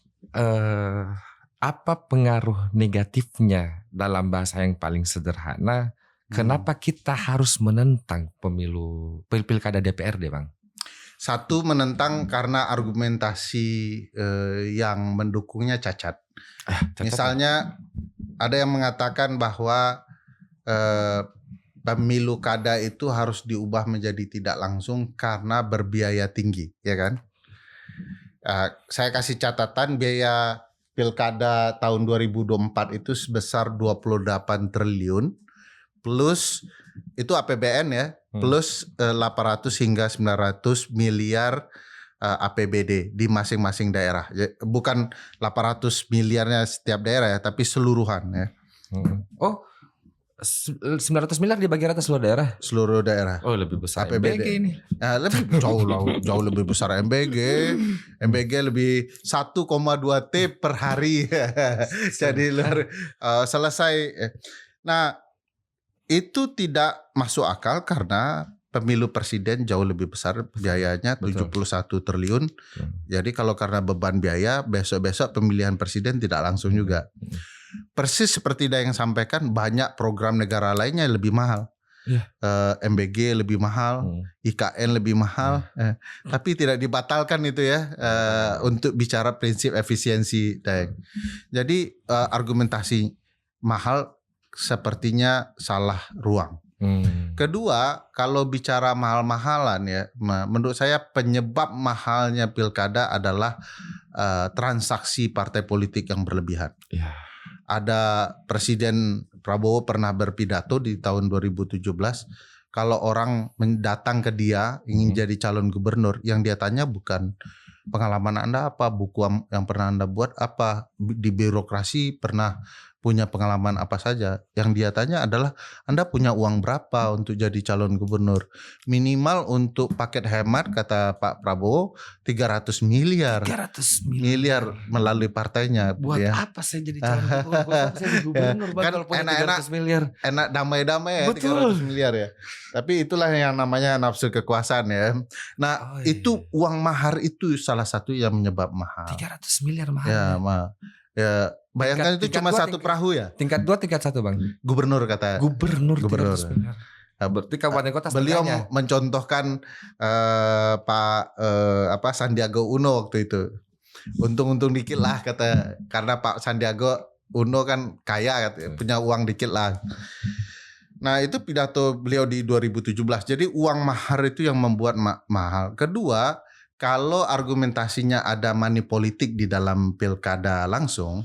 Speaker 1: pengaruh negatifnya dalam bahasa yang paling sederhana? Kenapa kita harus menentang pilkada DPRD, Bang?
Speaker 2: Satu, menentang karena argumentasi yang mendukungnya cacat. Misalnya ada yang mengatakan bahwa pemilu kada itu harus diubah menjadi tidak langsung karena berbiaya tinggi, ya kan? Saya kasih catatan biaya pilkada tahun 2024 itu sebesar 28 triliun plus itu APBN ya, plus 800 hingga 900 miliar APBD di masing-masing daerah. Bukan 800 miliarnya setiap daerah ya, tapi seluruhan ya.
Speaker 1: 900 miliar dibagi rata seluruh daerah?
Speaker 2: Seluruh daerah.
Speaker 1: Oh lebih besar
Speaker 2: APBD.
Speaker 1: MBG ini.
Speaker 2: Nah, jauh lebih besar MBG. MBG lebih 1,2 T per hari. Jadi selesai. Nah itu tidak masuk akal karena pemilu presiden jauh lebih besar biayanya,
Speaker 1: Betul.
Speaker 2: 71 triliun. Jadi kalau karena beban biaya, besok-besok pemilihan presiden tidak langsung juga. Persis seperti yang sampaikan, banyak program negara lainnya yang lebih mahal. MBG lebih mahal, IKN lebih mahal, tapi tidak dibatalkan itu ya, untuk bicara prinsip efisiensi. Jadi argumentasi mahal sepertinya salah ruang. Kedua, kalau bicara mahal-mahalan ya, menurut saya penyebab mahalnya pilkada adalah transaksi partai politik yang berlebihan. Ada Presiden Prabowo pernah berpidato di tahun 2017, kalau orang datang ke dia ingin jadi calon gubernur, yang dia tanya bukan pengalaman Anda apa, buku yang pernah Anda buat apa, di birokrasi pernah punya pengalaman apa saja. Yang dia tanya adalah, Anda punya uang berapa untuk jadi calon gubernur? Minimal untuk paket hemat, kata Pak Prabowo, 300 miliar.
Speaker 1: 300
Speaker 2: miliar melalui partainya.
Speaker 1: Buat apa saya jadi calon gubernur? Buat apa saya jadi gubernur?
Speaker 2: Kan
Speaker 1: Bakal punya
Speaker 2: enak-enak
Speaker 1: 300 miliar.
Speaker 2: Enak damai-damai ya,
Speaker 1: Betul.
Speaker 2: 300 miliar ya. Tapi itulah yang namanya nafsu kekuasaan ya. Nah, itu uang mahar itu salah satu yang menyebab mahal.
Speaker 1: 300 miliar mahal.
Speaker 2: Ya, bayangkan itu cuma satu perahu ya.
Speaker 1: Tingkat 2, tingkat 1 Bang.
Speaker 2: Gubernur kata.
Speaker 1: Gubernur. 300 miliar. Berarti kabupaten kota
Speaker 2: beliau
Speaker 1: setengahnya.
Speaker 2: mencontohkan Pak Sandiaga Uno waktu itu. Untung-untung dikit lah kata, karena Pak Sandiaga Uno kan kaya, punya uang dikit lah. Nah, itu pidato beliau di 2017. Jadi uang mahar itu yang membuat mahal. Kedua, kalau argumentasinya ada money politik di dalam pilkada langsung,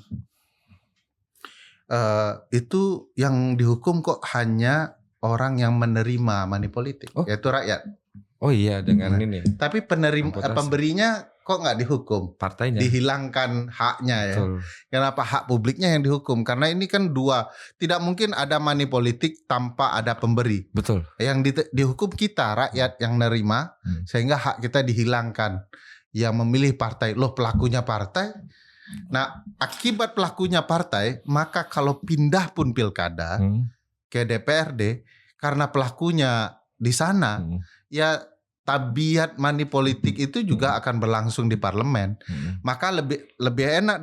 Speaker 2: itu yang dihukum kok hanya orang yang menerima money politik, yaitu rakyat.
Speaker 1: Oh iya, dengan ini.
Speaker 2: Tapi pemberinya kok nggak dihukum?
Speaker 1: Partainya.
Speaker 2: Dihilangkan haknya ya.
Speaker 1: Betul.
Speaker 2: Kenapa hak publiknya yang dihukum? Karena ini kan dua. Tidak mungkin ada money politik tanpa ada pemberi.
Speaker 1: Betul.
Speaker 2: Yang dihukum kita, rakyat yang nerima, sehingga hak kita dihilangkan. Yang memilih partai, loh pelakunya partai. Nah, akibat pelakunya partai, maka kalau pindah pun pilkada ke DPRD, karena pelakunya di sana, ya tabiat money politik itu juga akan berlangsung di parlemen. Maka lebih enak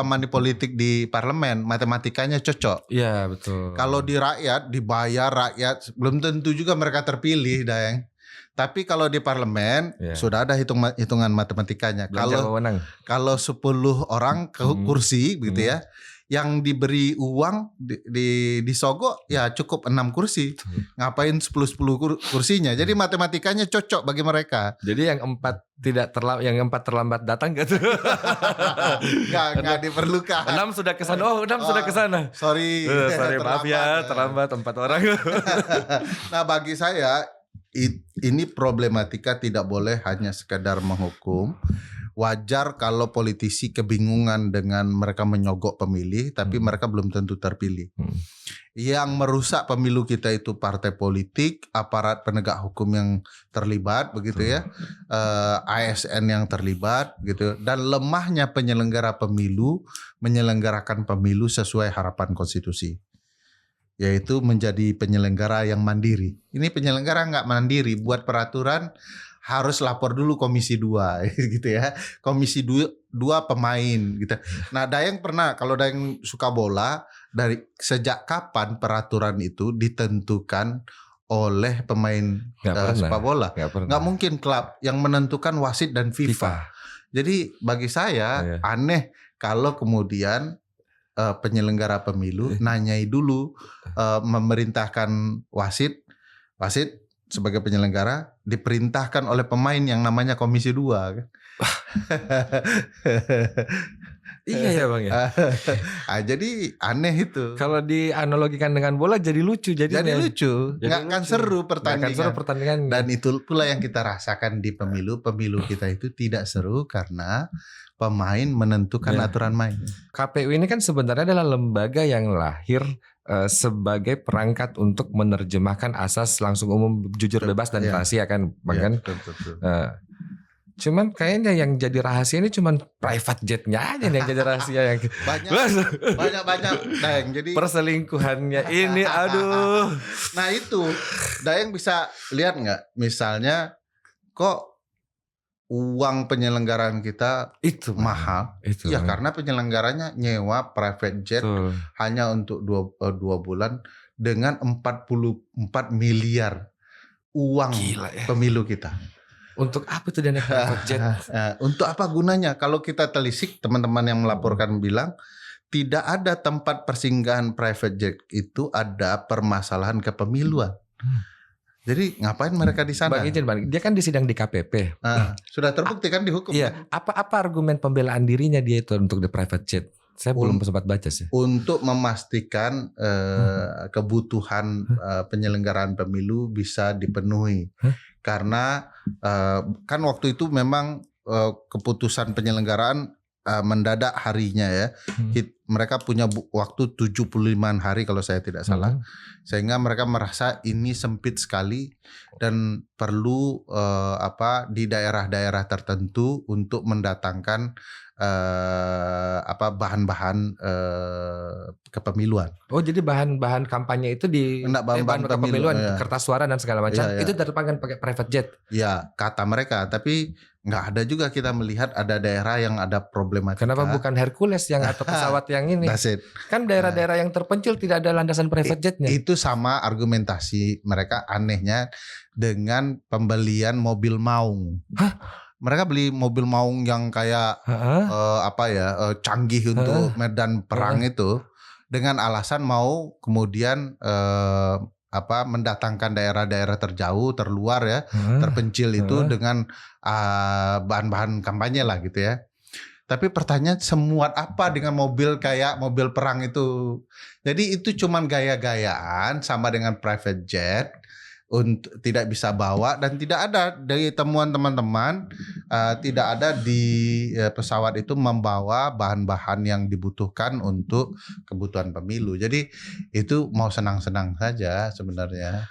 Speaker 2: money politik di parlemen, matematikanya cocok.
Speaker 1: Iya, betul.
Speaker 2: Kalau di rakyat, dibayar rakyat, belum tentu juga mereka terpilih, Daeng. Tapi kalau di parlemen sudah ada hitungan matematikanya. Kalau 10 orang kursi begitu ya, yang diberi uang disogok ya cukup 6 kursi. Ngapain 10 kursinya? Jadi matematikanya cocok bagi mereka.
Speaker 1: Jadi yang 4 terlambat datang gitu.
Speaker 2: Enggak diperlukan.
Speaker 1: 6 sudah ke sana. 6 sudah ke sana.
Speaker 2: Sorry
Speaker 1: maaf ya, terlambat 4 orang.
Speaker 2: Nah, bagi saya ini problematika tidak boleh hanya sekedar menghukum. Wajar kalau politisi kebingungan dengan mereka menyogok pemilih, tapi mereka belum tentu terpilih. Yang merusak pemilu kita itu partai politik, aparat penegak hukum yang terlibat, begitu ya, ASN yang terlibat, gitu, dan lemahnya penyelenggara pemilu menyelenggarakan pemilu sesuai harapan konstitusi, yaitu menjadi penyelenggara yang mandiri. Ini penyelenggara nggak mandiri, buat peraturan harus lapor dulu Komisi 2 gitu ya. Komisi 2 pemain gitu. Nah, Dayang pernah, kalau Dayang suka bola, dari sejak kapan peraturan itu ditentukan oleh pemain sepak bola? Nggak mungkin klub yang menentukan, wasit dan FIFA. Jadi bagi saya aneh kalau kemudian penyelenggara pemilu nanyai dulu, memerintahkan wasit sebagai penyelenggara diperintahkan oleh pemain yang namanya Komisi 2 kan.
Speaker 1: Iya ya Bang ya.
Speaker 2: Jadi aneh itu.
Speaker 1: Kalau dianalogikan dengan bola jadi lucu. Jadi
Speaker 2: lucu. Nggak akan seru pertandingan. Dan itu pula yang kita rasakan di pemilu. Pemilu kita itu tidak seru karena pemain menentukan aturan main.
Speaker 1: KPU ini kan sebenarnya adalah lembaga yang lahir sebagai perangkat untuk menerjemahkan asas langsung umum, jujur, bebas dan rahasia kan Bang kan.
Speaker 2: Betul.
Speaker 1: Cuman kayaknya yang jadi rahasia ini cuman private jetnya aja yang jadi rahasia yang
Speaker 2: banyak Daeng. Jadi
Speaker 1: perselingkuhannya ini, aduh.
Speaker 2: Nah itu Daeng bisa lihat nggak? Misalnya kok uang penyelenggaraan kita
Speaker 1: itu
Speaker 2: mahal?
Speaker 1: Itu
Speaker 2: ya karena penyelenggaranya nyewa private jet hanya untuk 2 bulan dengan 44 miliar uang pemilu kita.
Speaker 1: Untuk apa tuh dana private jet?
Speaker 2: Untuk apa gunanya? Kalau kita telisik, teman-teman yang melaporkan bilang tidak ada tempat persinggahan private jet itu ada permasalahan kepemiluan. Jadi ngapain mereka di sana?
Speaker 1: Bang Ijen, dia kan disidang di KPP.
Speaker 2: Sudah terbukti kan dihukum.
Speaker 1: Iya. Apa argumen pembelaan dirinya dia itu untuk the private jet? Saya belum sempat baca sih.
Speaker 2: Untuk memastikan kebutuhan penyelenggaraan pemilu bisa dipenuhi. Karena kan waktu itu memang keputusan penyelenggaraan mendadak harinya ya. Mereka punya waktu 75 hari kalau saya tidak salah. Sehingga mereka merasa ini sempit sekali dan perlu di daerah-daerah tertentu untuk mendatangkan bahan-bahan kepemiluan.
Speaker 1: Oh, jadi bahan-bahan kampanye itu bahan kepemiluan, kertas suara dan segala macam itu datangkan pakai private jet.
Speaker 2: Ya, kata mereka, tapi nggak ada juga kita melihat ada daerah yang ada problematika.
Speaker 1: Kenapa bukan Hercules yang atau pesawat yang ini? Kan daerah-daerah yang terpencil tidak ada landasan private jetnya.
Speaker 2: Itu sama argumentasi mereka anehnya dengan pembelian mobil maung. Mereka beli mobil maung yang kayak canggih untuk medan perang itu dengan alasan mau kemudian mendatangkan daerah-daerah terjauh, terluar ya, terpencil itu dengan bahan-bahan kampanye lah gitu ya. Tapi pertanyaan semuat apa dengan mobil kayak mobil perang itu? Jadi itu cuman gaya-gayaan sama dengan private jet. Untuk tidak bisa bawa dan tidak ada dari temuan teman-teman tidak ada di pesawat itu membawa bahan-bahan yang dibutuhkan untuk kebutuhan pemilu. Jadi itu mau senang-senang saja sebenarnya.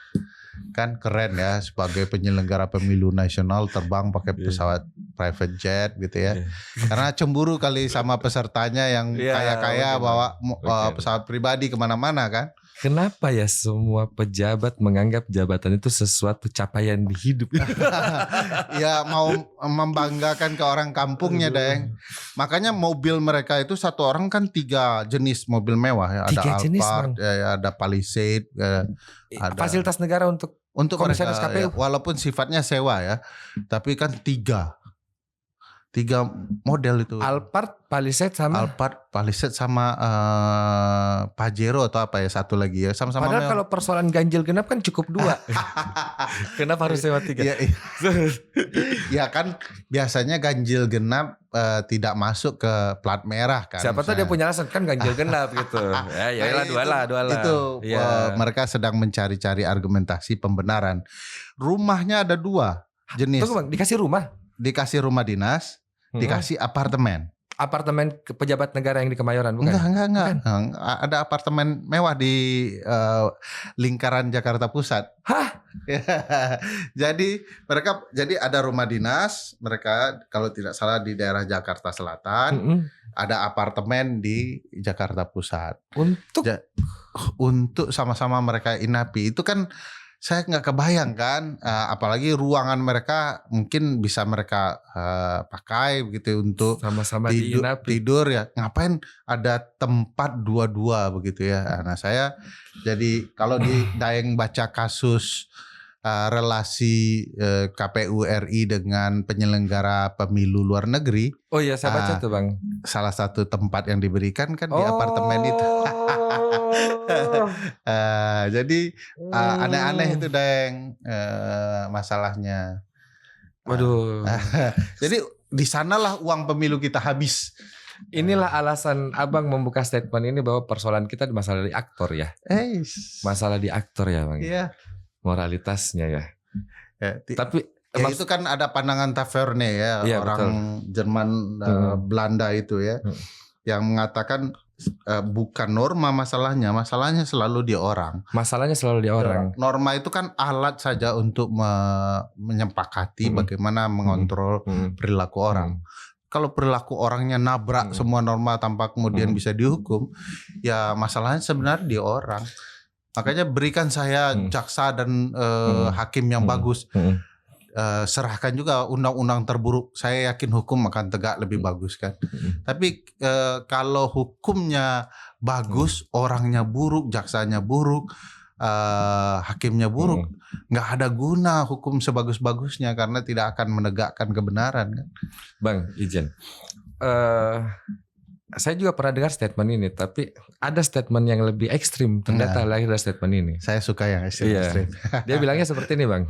Speaker 2: Kan keren ya sebagai penyelenggara pemilu nasional terbang pakai pesawat private jet gitu ya. Karena cemburu kali sama pesertanya yang kaya-kaya bawa pesawat pribadi kemana-mana kan.
Speaker 1: Kenapa ya semua pejabat menganggap jabatan itu sesuatu capaian di hidup?
Speaker 2: Ya mau membanggakan ke orang kampungnya, Deng. Makanya mobil mereka itu satu orang kan 3 jenis mobil mewah ya. Ada Alphard, ada Palisade, ada
Speaker 1: fasilitas negara untuk
Speaker 2: komisaris KPU. Walaupun sifatnya sewa ya, tapi kan 3 model itu.
Speaker 1: Alphard, Palisade sama Pajero atau apa ya satu lagi ya sama-sama. Padahal kalau persoalan ganjil genap kan cukup 2. Kenapa harus sewa 3?
Speaker 2: Ya kan biasanya ganjil genap tidak masuk ke plat merah kan.
Speaker 1: Siapa tahu dia punya alasan kan ganjil genap gitu. Ya dua lah.
Speaker 2: Itu mereka sedang mencari-cari argumentasi pembenaran. Rumahnya ada 2 jenis.
Speaker 1: Tunggu Bang, dikasih rumah?
Speaker 2: Dikasih rumah dinas. Dikasih apartemen
Speaker 1: pejabat negara yang di Kemayoran bukan?
Speaker 2: Enggak. Ada apartemen mewah di lingkaran Jakarta Pusat.
Speaker 1: Hah?
Speaker 2: Jadi ada rumah dinas mereka kalau tidak salah di daerah Jakarta Selatan. Ada apartemen di Jakarta Pusat. Untuk sama-sama mereka inapi. Itu kan saya nggak kebayang kan, apalagi ruangan mereka mungkin bisa mereka pakai begitu untuk
Speaker 1: sama-sama
Speaker 2: tidur ya. Ngapain ada tempat 2 begitu ya. Nah saya jadi kalau di Daeng baca kasus relasi KPU RI dengan penyelenggara pemilu luar negeri.
Speaker 1: Oh iya saya baca tuh Bang.
Speaker 2: Salah satu tempat yang diberikan kan di apartemen itu. Jadi aneh-aneh itu Deng masalahnya.
Speaker 1: Waduh.
Speaker 2: Jadi di sanalah uang pemilu kita habis.
Speaker 1: Inilah alasan Abang membuka statement ini bahwa persoalan kita masalah di aktor ya. Masalah di aktor ya Bang.
Speaker 2: Iya.
Speaker 1: Moralitasnya ya. Tapi
Speaker 2: itu kan ada pandangan Taverne ya, orang betul. Jerman Belanda itu ya, yang mengatakan bukan norma masalahnya selalu di orang.
Speaker 1: Masalahnya selalu di orang.
Speaker 2: Norma itu kan alat saja untuk menyepakati bagaimana mengontrol perilaku orang. Kalau perilaku orangnya nabrak semua norma tanpa kemudian bisa dihukum, ya masalahnya sebenarnya di orang. Makanya berikan saya jaksa dan hakim yang bagus. Serahkan juga undang-undang terburuk, saya yakin hukum akan tegak lebih bagus kan. Tapi kalau hukumnya bagus, orangnya buruk, jaksanya buruk, hakimnya buruk, nggak ada guna hukum sebagus-bagusnya karena tidak akan menegakkan kebenaran kan.
Speaker 1: Bang, izin. Saya juga pernah dengar statement ini, tapi ada statement yang lebih ekstrim ternyata lahir dari statement ini.
Speaker 2: Saya suka yang ekstrim.
Speaker 1: Dia bilangnya seperti ini, Bang.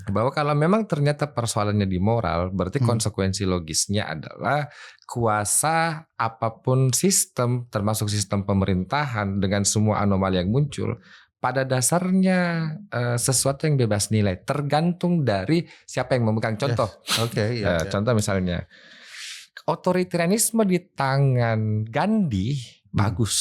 Speaker 1: Bahwa kalau memang ternyata persoalannya di moral, berarti konsekuensi logisnya adalah kuasa apapun sistem, termasuk sistem pemerintahan dengan semua anomali yang muncul, pada dasarnya sesuatu yang bebas nilai, tergantung dari siapa yang memegang. Contoh, contoh misalnya, otoritarianisme di tangan Gandhi bagus.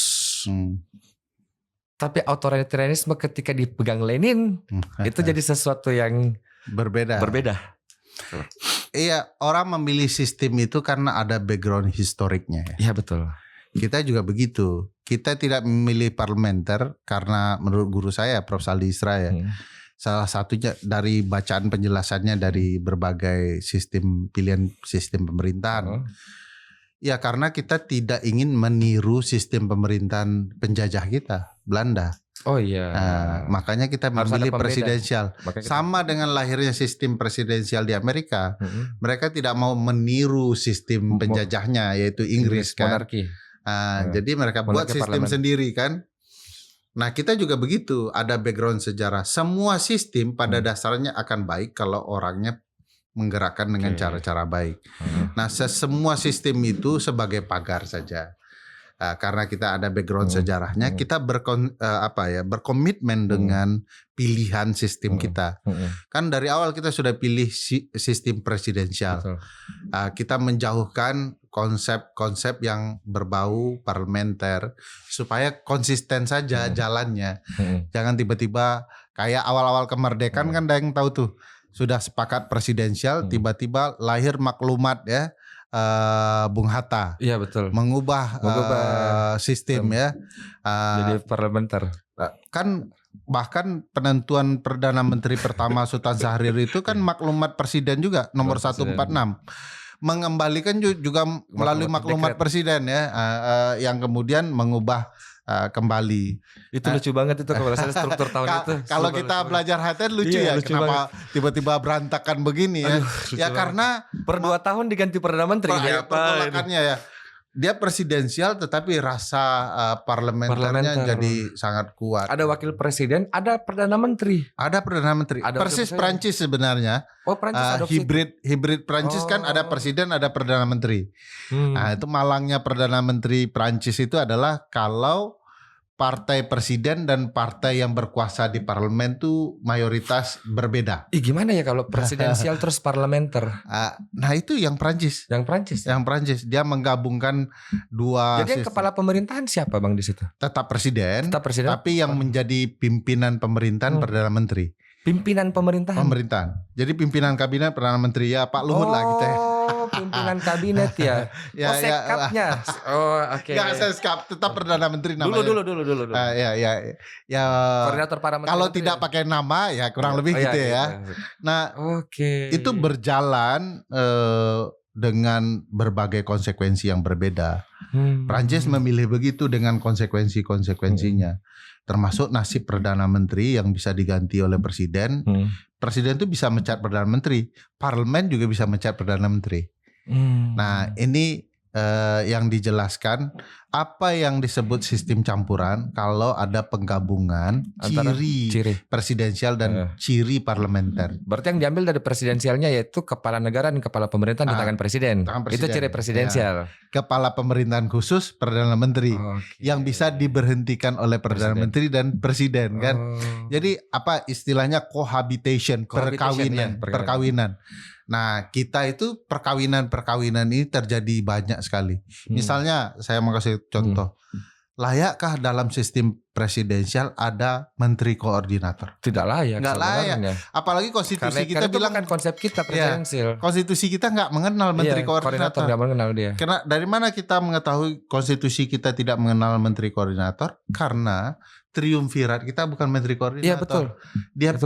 Speaker 1: Tapi otoritarianisme ketika dipegang Lenin itu jadi sesuatu yang berbeda.
Speaker 2: Iya, orang memilih sistem itu karena ada background historiknya.
Speaker 1: Iya betul.
Speaker 2: Kita juga begitu. Kita tidak memilih parlementer karena menurut guru saya Prof. Saldi Isra ya. Salah satunya dari bacaan penjelasannya dari berbagai pilihan sistem pemerintahan. Ya karena kita tidak ingin meniru sistem pemerintahan penjajah kita, Belanda.
Speaker 1: Oh iya.
Speaker 2: Makanya kita memilih presidensial. Sama dengan lahirnya sistem presidensial di Amerika. Mereka tidak mau meniru sistem penjajahnya yaitu Inggris kan.
Speaker 1: Monarki.
Speaker 2: Jadi mereka buat sistem sendiri kan. Nah kita juga begitu, ada background sejarah. Semua sistem pada dasarnya akan baik kalau orangnya menggerakkan dengan cara-cara baik. Nah semua sistem itu sebagai pagar saja. Karena kita ada background sejarahnya, kita berkomitmen dengan pilihan sistem kita. Kan dari awal kita sudah pilih sistem presidensial. Kita menjauhkan konsep-konsep yang berbau parlementer supaya konsisten saja jalannya. Jangan tiba-tiba kayak awal-awal kemerdekaan kan ada yang tahu tuh sudah sepakat presidensial, tiba-tiba lahir maklumat ya. Bung Hatta,
Speaker 1: iya betul,
Speaker 2: mengubah sistem ya,
Speaker 1: jadi parlementer.
Speaker 2: Kan bahkan penentuan perdana menteri pertama Sultan Syahrir itu kan maklumat presiden juga nomor 146, mengembalikan juga melalui maklumat presiden ya, yang kemudian mengubah kembali.
Speaker 1: Itu lucu banget itu kalau saya struktur tahun itu.
Speaker 2: Kalau kita belajar HTN lucu ya, lucu kenapa tiba-tiba berantakan begini ya? Ya karena
Speaker 1: per 2 tahun diganti perdana menteri.
Speaker 2: Pergolakannya ya. Dia presidensial tetapi rasa parlementernya jadi sangat kuat.
Speaker 1: Ada wakil presiden, ada perdana menteri.
Speaker 2: Ada perdana menteri. Persis Prancis sebenarnya.
Speaker 1: Oh, Prancis
Speaker 2: hibrid Prancis kan ada presiden, ada perdana menteri. Nah, itu malangnya perdana menteri Prancis itu adalah kalau partai presiden dan partai yang berkuasa di parlemen tuh mayoritas berbeda.
Speaker 1: Gimana ya kalau presidensial terus parlementer?
Speaker 2: Nah itu yang Prancis.
Speaker 1: Yang Prancis.
Speaker 2: Yang Prancis dia menggabungkan dua.
Speaker 1: Jadi yang kepala pemerintahan siapa Bang di situ?
Speaker 2: Tetap presiden.
Speaker 1: Tapi
Speaker 2: yang menjadi pimpinan pemerintahan perdana menteri.
Speaker 1: Pimpinan pemerintahan.
Speaker 2: Jadi pimpinan kabinet perdana menteri ya Pak Luhut lah kita.
Speaker 1: Oh, pimpinan kabinet ya. Sekapnya. Oh, oke.
Speaker 2: Ya, sekap tetap perdana menteri namanya.
Speaker 1: Dulu.
Speaker 2: Ya.
Speaker 1: Koordinator para menteri.
Speaker 2: Kalau tidak pakai nama ya kurang lebih gitu ya. Nah, itu berjalan dengan berbagai konsekuensi yang berbeda. Prancis memilih begitu dengan konsekuensinya. Termasuk nasib perdana menteri yang bisa diganti oleh presiden. Presiden itu bisa mencat perdana menteri, parlemen juga bisa mencat perdana menteri. Nah ini yang dijelaskan apa yang disebut sistem campuran kalau ada penggabungan ciri presidensial dan ciri parlementer.
Speaker 1: Berarti yang diambil dari presidensialnya yaitu kepala negara dan kepala pemerintahan di tangan presiden. Itu ciri presidensial.
Speaker 2: Ya. Kepala pemerintahan khusus perdana menteri yang bisa diberhentikan oleh perdana menteri dan presiden kan. Jadi apa istilahnya cohabitation, perkawinan. Nah kita itu perkawinan ini terjadi banyak sekali. Misalnya saya mau kasih contoh layakkah dalam sistem presidensial ada menteri koordinator?
Speaker 1: Tidak layak.
Speaker 2: Nggak layak.
Speaker 1: sebenarnya.
Speaker 2: Apalagi konstitusi kita
Speaker 1: Karena itu
Speaker 2: bilang
Speaker 1: bukan konsep kita presidensial.
Speaker 2: konstitusi kita nggak mengenal menteri koordinator.
Speaker 1: Nggak mengenal dia.
Speaker 2: Karena dari mana kita mengetahui konstitusi kita tidak mengenal menteri koordinator? Karena triumvirat kita bukan menteri koordinator.
Speaker 1: Iya betul.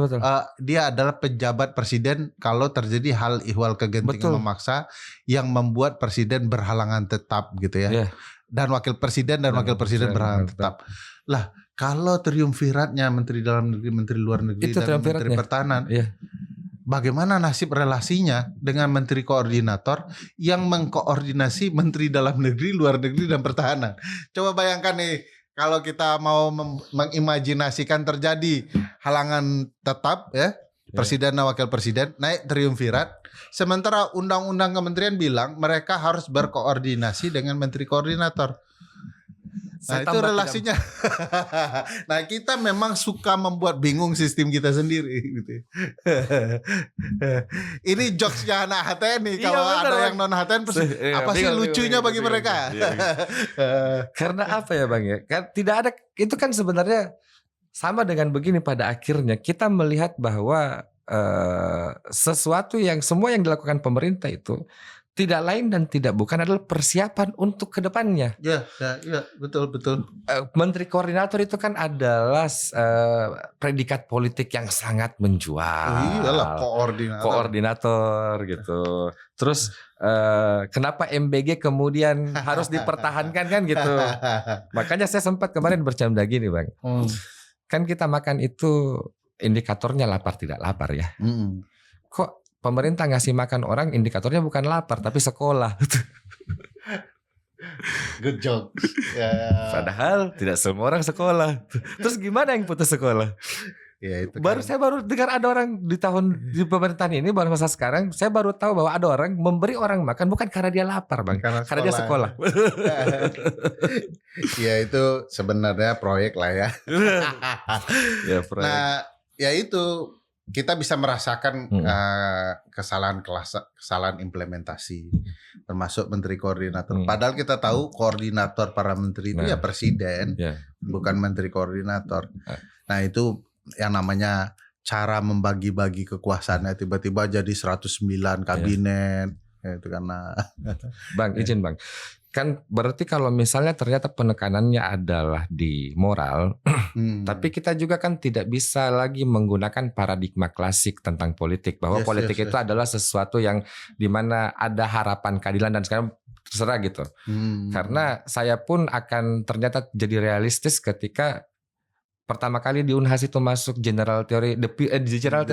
Speaker 2: Betul. Dia adalah pejabat presiden kalau terjadi hal ihwal kegentingan memaksa yang membuat presiden berhalangan tetap gitu ya.
Speaker 1: Iya.
Speaker 2: Dan wakil presiden berhalangan tetap. Lah, kalau triumviratnya menteri dalam negeri, menteri luar negeri,
Speaker 1: itu
Speaker 2: dan menteri pertahanan, bagaimana nasib relasinya dengan menteri koordinator yang mengkoordinasi menteri dalam negeri, luar negeri, dan pertahanan? Coba bayangkan nih, kalau kita mau mengimajinasikan terjadi halangan tetap ya, presiden dan wakil presiden naik triumvirat, sementara undang-undang kementerian bilang mereka harus berkoordinasi dengan menteri koordinator. Nah itu relasinya. Nah kita memang suka membuat bingung sistem kita sendiri gitu. Ini jokesnya anak HTN nih. Kalau ada yang non HTN apa sih lucunya bagi mereka?
Speaker 1: Karena apa ya Bang ya? Kan tidak ada, itu kan sebenarnya sama dengan begini, pada akhirnya kita melihat bahwa sesuatu yang semua yang dilakukan pemerintah itu tidak lain dan tidak bukan adalah persiapan untuk kedepannya.
Speaker 2: Ya, betul.
Speaker 1: Menteri koordinator itu kan adalah predikat politik yang sangat menjual.
Speaker 2: Iyalah,
Speaker 1: koordinator gitu. Terus kenapa MBG kemudian harus dipertahankan kan gitu. Makanya saya sempat kemarin bercanda gini Bang. Kan kita makan itu indikatornya lapar tidak lapar ya. Kok pemerintah ngasih makan orang indikatornya bukan lapar tapi sekolah.
Speaker 2: Good joke.
Speaker 1: Padahal tidak semua orang sekolah. Terus gimana yang putus sekolah?
Speaker 2: Ya, itu
Speaker 1: Saya baru dengar ada orang di pemerintahan ini baru masa sekarang, saya baru tahu bahwa ada orang memberi orang makan bukan karena dia lapar Bang, karena dia sekolah.
Speaker 2: Ya itu sebenarnya proyek lah ya.
Speaker 1: Ya proyek.
Speaker 2: Nah ya itu kita bisa merasakan kesalahan implementasi, termasuk menteri koordinator. Padahal kita tahu koordinator para menteri itu ya presiden, bukan menteri koordinator. Nah itu yang namanya cara membagi-bagi kekuasaannya, tiba-tiba jadi 109 kabinet. Itu karena
Speaker 1: Bang izin Bang, kan berarti kalau misalnya ternyata penekanannya adalah di moral, tapi kita juga kan tidak bisa lagi menggunakan paradigma klasik tentang politik, bahwa politik itu adalah sesuatu yang dimana ada harapan keadilan dan sekarang terserah gitu. Karena saya pun akan ternyata jadi realistis ketika pertama kali di Unhas itu masuk General Theory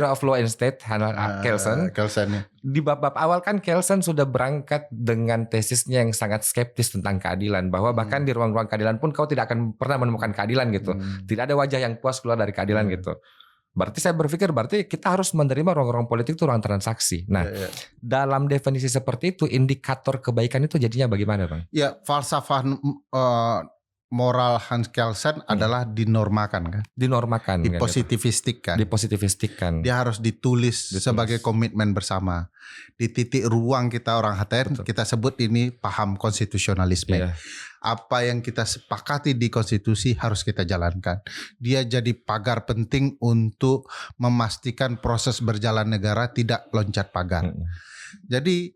Speaker 1: of Law and State, Kelsen. Di bab-bab awal kan Kelsen sudah berangkat dengan tesisnya yang sangat skeptis tentang keadilan, bahwa bahkan di ruang-ruang keadilan pun kau tidak akan pernah menemukan keadilan gitu. Tidak ada wajah yang puas keluar dari keadilan gitu. Berarti saya berpikir kita harus menerima ruang-ruang politik itu ruang transaksi. Nah, dalam definisi seperti itu indikator kebaikan itu jadinya bagaimana Bang?
Speaker 2: Ya, falsafah moral Hans Kelsen adalah dinormakan kan?
Speaker 1: Dinormakan.
Speaker 2: Dipositifistikan.
Speaker 1: Dia
Speaker 2: harus ditulis sebagai komitmen bersama. Di titik ruang kita orang HTN, kita sebut ini paham konstitusionalisme. Apa yang kita sepakati di konstitusi harus kita jalankan. Dia jadi pagar penting untuk memastikan proses berjalan negara tidak loncat pagar. Jadi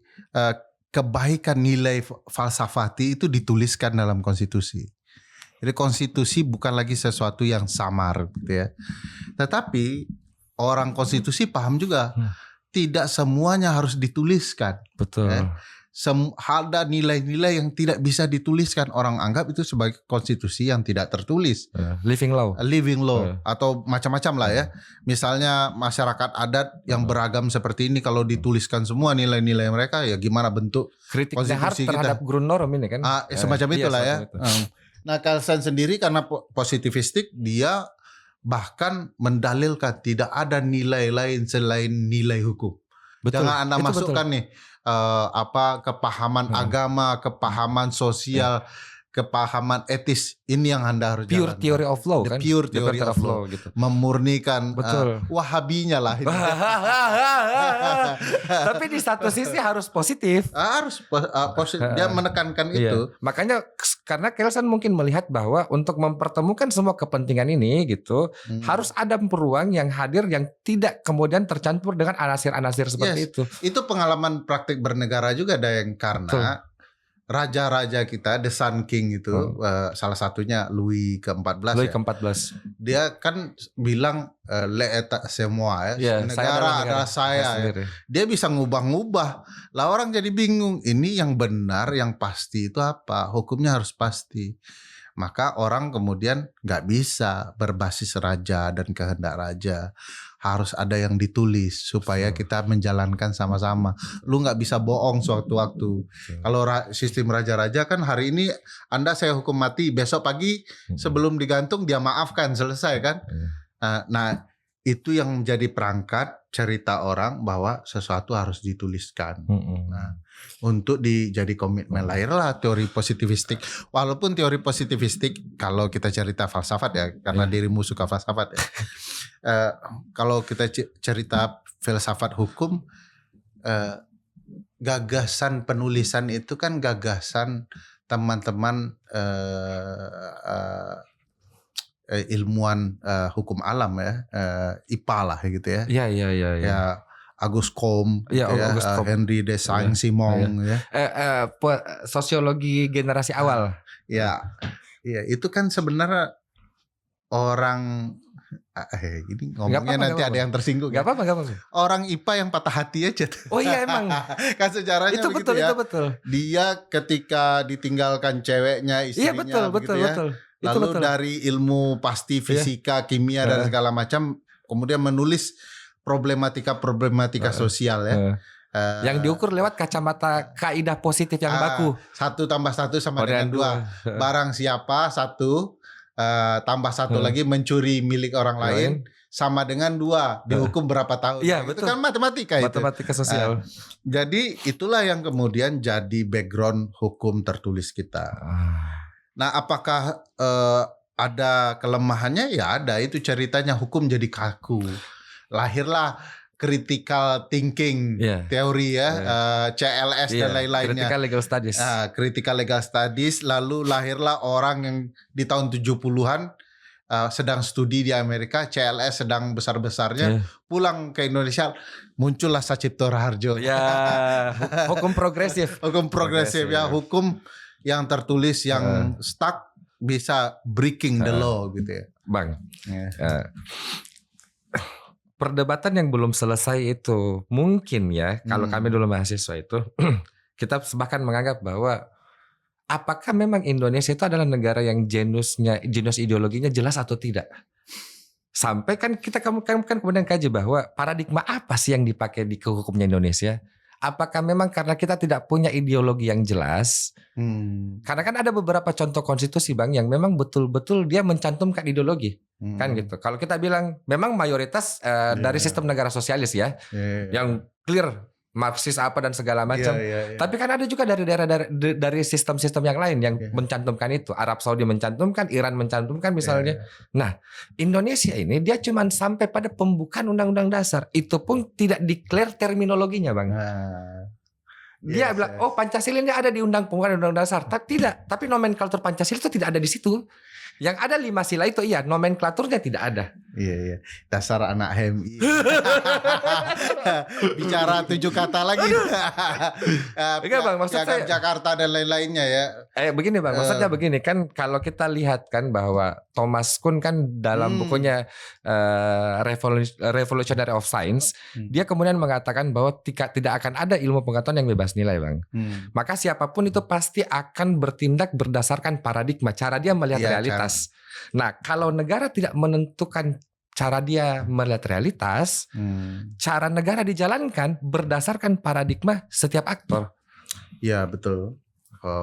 Speaker 2: kebaikan nilai falsafati itu dituliskan dalam konstitusi. Jadi konstitusi bukan lagi sesuatu yang samar gitu ya. Tetapi orang konstitusi paham juga tidak semuanya harus dituliskan.
Speaker 1: Betul.
Speaker 2: Ada nilai-nilai yang tidak bisa dituliskan. Orang anggap itu sebagai konstitusi yang tidak tertulis.
Speaker 1: Living law.
Speaker 2: Atau macam-macam lah ya. Misalnya masyarakat adat yang beragam seperti ini, kalau dituliskan semua nilai-nilai mereka, ya gimana bentuk
Speaker 1: kritik
Speaker 2: konstitusi kita
Speaker 1: terhadap Grundnorm ini kan.
Speaker 2: Semacam itulah ya. Nah Kelsen sendiri karena positivistik, dia bahkan mendalilkan tidak ada nilai lain selain nilai hukum.
Speaker 1: Betul.
Speaker 2: Jangan Anda masukkan nih kepahaman agama, kepahaman sosial kepahaman etis ini yang Anda harus
Speaker 1: Pure
Speaker 2: jalankan.
Speaker 1: theory of law
Speaker 2: The
Speaker 1: kan?
Speaker 2: pure theory of law.
Speaker 1: gitu.
Speaker 2: Memurnikan
Speaker 1: Betul.
Speaker 2: Wahabinya lah ini.
Speaker 1: Tapi di satu sisi harus positif.
Speaker 2: Harus positif. Dia menekankan
Speaker 1: Iya.
Speaker 2: itu.
Speaker 1: Makanya karena Kelson mungkin melihat bahwa untuk mempertemukan semua kepentingan ini gitu, harus ada peruang yang hadir yang tidak kemudian tercampur dengan anasir-anasir seperti itu.
Speaker 2: Itu pengalaman praktik bernegara juga Dayang, karena raja-raja kita, The Sun King itu salah satunya Louis ke-14
Speaker 1: Louis
Speaker 2: ya.
Speaker 1: ke-14.
Speaker 2: Dia kan bilang l'État c'est moi ya, negara adalah saya ya. Dia bisa ngubah-ngubah. Lah orang jadi bingung, ini yang benar, yang pasti itu apa? Hukumnya harus pasti. Maka orang kemudian nggak bisa berbasis raja dan kehendak raja. Harus ada yang ditulis supaya kita menjalankan sama-sama. Lu nggak bisa bohong suatu waktu. Kalau sistem raja-raja kan hari ini saya hukum mati, besok pagi sebelum digantung dia maafkan, selesai kan. Nah itu yang menjadi perangkat cerita orang bahwa sesuatu harus dituliskan. Nah, untuk jadi komitmen lahirlah teori positivistik. Walaupun teori positivistik kalau kita cerita falsafat ya, karena dirimu suka falsafat ya. Kalau kita cerita filsafat hukum, gagasan penulisan itu kan gagasan teman-teman ilmuwan hukum alam ya, IPA lah gitu ya.
Speaker 1: Iya.
Speaker 2: Ya Auguste Comte, Henry de Saint-Simon ya.
Speaker 1: Sosiologi generasi awal.
Speaker 2: Ya, itu kan sebenarnya orang ini ngomongnya nanti ada yang tersinggung.
Speaker 1: Gak apa-apa.
Speaker 2: Orang IPA yang patah hati aja.
Speaker 1: Oh iya emang.
Speaker 2: Kan sejarahnya
Speaker 1: itu
Speaker 2: begitu
Speaker 1: betul,
Speaker 2: ya.
Speaker 1: itu betul.
Speaker 2: Dia ketika ditinggalkan ceweknya, istrinya,
Speaker 1: iya betul.
Speaker 2: Lalu dari ilmu pasti fisika, kimia dan segala macam, kemudian menulis problematika sosial ya.
Speaker 1: Yang diukur lewat kacamata kaidah positif yang baku.
Speaker 2: 1 tambah 1 sama dengan 2. Barang siapa 1 tambah 1 lagi mencuri milik orang lain sama dengan 2, dihukum berapa tahun.
Speaker 1: Iya,
Speaker 2: itu
Speaker 1: betul.
Speaker 2: kan matematika
Speaker 1: sosial.
Speaker 2: Jadi itulah yang kemudian jadi background hukum tertulis kita. Nah, apakah ada kelemahannya? Ya ada, itu ceritanya hukum jadi kaku. Lahirlah critical thinking teori ya, CLS dan lain-lainnya.
Speaker 1: Critical legal studies.
Speaker 2: Critical legal studies, lalu lahirlah orang yang di tahun 70-an sedang studi di Amerika, CLS sedang besar-besarnya, pulang ke Indonesia, muncullah Sacipto Raharjo.
Speaker 1: Ya, hukum progresif.
Speaker 2: Hukum progresif ya, hukum yang tertulis yang stuck bisa breaking the law gitu ya.
Speaker 1: Bang, perdebatan yang belum selesai itu mungkin ya, kalau kami dulu mahasiswa itu kita bahkan menganggap bahwa apakah memang Indonesia itu adalah negara yang genus ideologinya jelas atau tidak. Sampai kan kita kemudian kaji bahwa paradigma apa sih yang dipakai di hukumnya Indonesia. Apakah memang karena kita tidak punya ideologi yang jelas? Karena kan ada beberapa contoh konstitusi Bang yang memang betul-betul dia mencantumkan ideologi. Kan gitu. Kalau kita bilang memang mayoritas dari sistem negara sosialis ya, yang clear Marxis apa dan segala macam. Tapi kan ada juga dari daerah dari sistem-sistem yang lain yang mencantumkan itu. Arab Saudi mencantumkan, Iran mencantumkan misalnya. Nah, Indonesia ini dia cuma sampai pada pembukaan Undang-Undang Dasar. Itu pun tidak declare terminologinya, Bang. Dia bilang, oh Pancasila ini ada di pembukaan Undang-Undang Dasar. Tidak, tapi nomenklatur Pancasila itu tidak ada di situ. Yang ada 5 sila itu iya, nomenklaturnya tidak ada.
Speaker 2: Iya. Dasar anak HMI. Bicara 7 kata lagi.
Speaker 1: Enggak Bang, maksud saya
Speaker 2: Jakarta dan lain-lainnya ya.
Speaker 1: Begini Bang, maksudnya begini kan, kalau kita lihat kan bahwa Thomas Kuhn kan dalam bukunya Revolutionary of Science, dia kemudian mengatakan bahwa tidak akan ada ilmu pengetahuan yang bebas nilai Bang. Maka siapapun itu pasti akan bertindak berdasarkan paradigma, cara dia melihat realitas. Nah, kalau negara tidak menentukan cara dia melihat realitas, cara negara dijalankan berdasarkan paradigma setiap aktor.
Speaker 2: Ya, betul.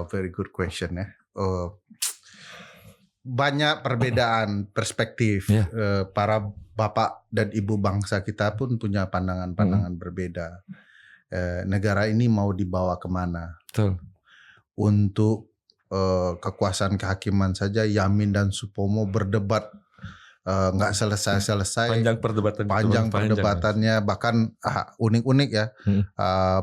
Speaker 2: Very good question ya. Banyak perbedaan perspektif. Para bapak dan ibu bangsa kita pun punya pandangan-pandangan berbeda. Negara ini mau dibawa kemana?
Speaker 1: Betul.
Speaker 2: Untuk kekuasaan kehakiman saja Yamin dan Supomo berdebat nggak selesai-selesai. Panjang perdebatannya, bahkan unik-unik ya.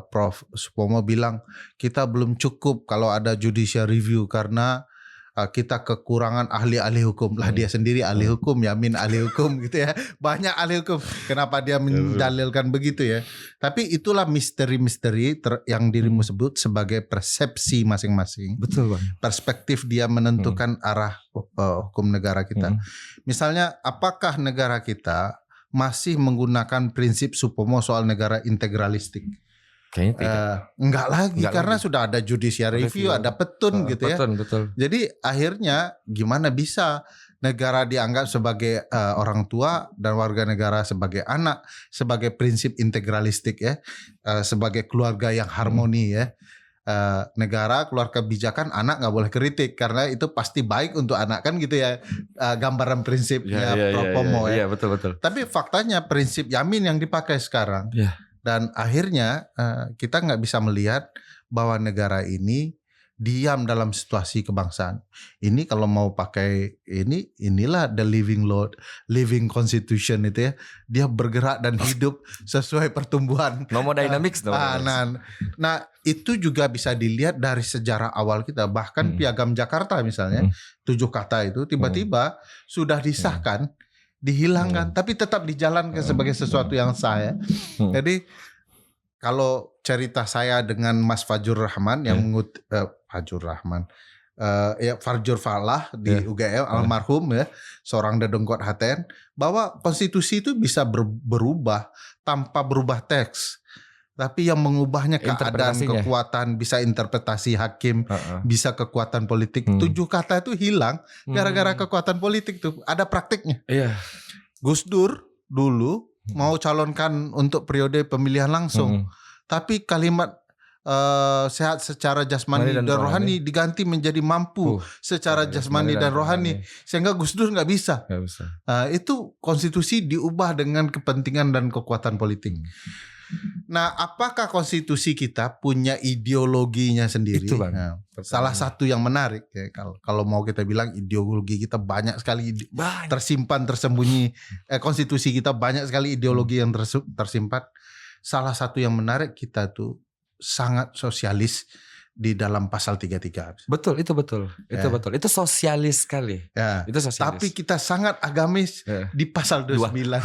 Speaker 2: Prof Supomo bilang kita belum cukup kalau ada judicial review karena kita kekurangan ahli-ahli hukum. Lah dia sendiri ahli hukum, Yamin ahli hukum gitu ya. Banyak ahli hukum. Kenapa dia mendalilkan begitu ya? Tapi itulah misteri-misteri yang dirimu sebut sebagai persepsi masing-masing.
Speaker 1: Betul, Bang.
Speaker 2: Perspektif dia menentukan arah hukum negara kita. Misalnya apakah negara kita masih menggunakan prinsip Supomo soal negara integralistik?
Speaker 1: Kayaknya tidak.
Speaker 2: Enggak lagi karena sudah ada judicial review, ada petun gitu ya.
Speaker 1: Betul.
Speaker 2: Jadi akhirnya gimana bisa negara dianggap sebagai orang tua dan warga negara sebagai anak, sebagai prinsip integralistik ya, sebagai keluarga yang harmoni ya. Negara keluar kebijakan, anak nggak boleh kritik karena itu pasti baik untuk anak, kan gitu ya, gambaran prinsipnya Prof Pomo ya.
Speaker 1: Iya, betul.
Speaker 2: Tapi faktanya prinsip Yamin yang dipakai sekarang. Dan akhirnya kita nggak bisa melihat bahwa negara ini diam dalam situasi kebangsaan. Ini kalau mau pakai inilah the living law, living constitution itu ya. Dia bergerak dan hidup sesuai pertumbuhan.
Speaker 1: Nomodynamics.
Speaker 2: Nah itu juga bisa dilihat dari sejarah awal kita. Bahkan Piagam Jakarta misalnya 7 kata itu tiba-tiba sudah disahkan, dihilangkan, tapi tetap dijalankan sebagai sesuatu yang sah ya. Jadi kalau cerita saya dengan Mas Fajur Rahman yang Fajur Falah di UGM almarhum ya, seorang dedengkot HTN, bahwa konstitusi itu bisa berubah tanpa berubah teks. Tapi yang mengubahnya keadaan, kekuatan, bisa interpretasi hakim, bisa kekuatan politik. 7 kata itu hilang gara-gara kekuatan politik tuh. Ada praktiknya. Gus Dur dulu mau calonkan untuk periode pemilihan langsung, tapi kalimat sehat secara jasmani dan rohani diganti menjadi mampu secara jasmani dan rohani, sehingga Gus Dur nggak bisa. Itu konstitusi diubah dengan kepentingan dan kekuatan politik. Nah, apakah konstitusi kita punya ideologinya sendiri? Itu, Bang. Nah, salah satu yang menarik ya, kalau mau kita bilang ideologi kita banyak sekali tersimpan, tersembunyi. Konstitusi kita banyak sekali ideologi yang tersimpan. Salah satu yang menarik, kita tuh sangat sosialis di dalam pasal 33.
Speaker 1: Betul. Itu sosialis sekali. Itu sosialis.
Speaker 2: Tapi kita sangat agamis di pasal 29.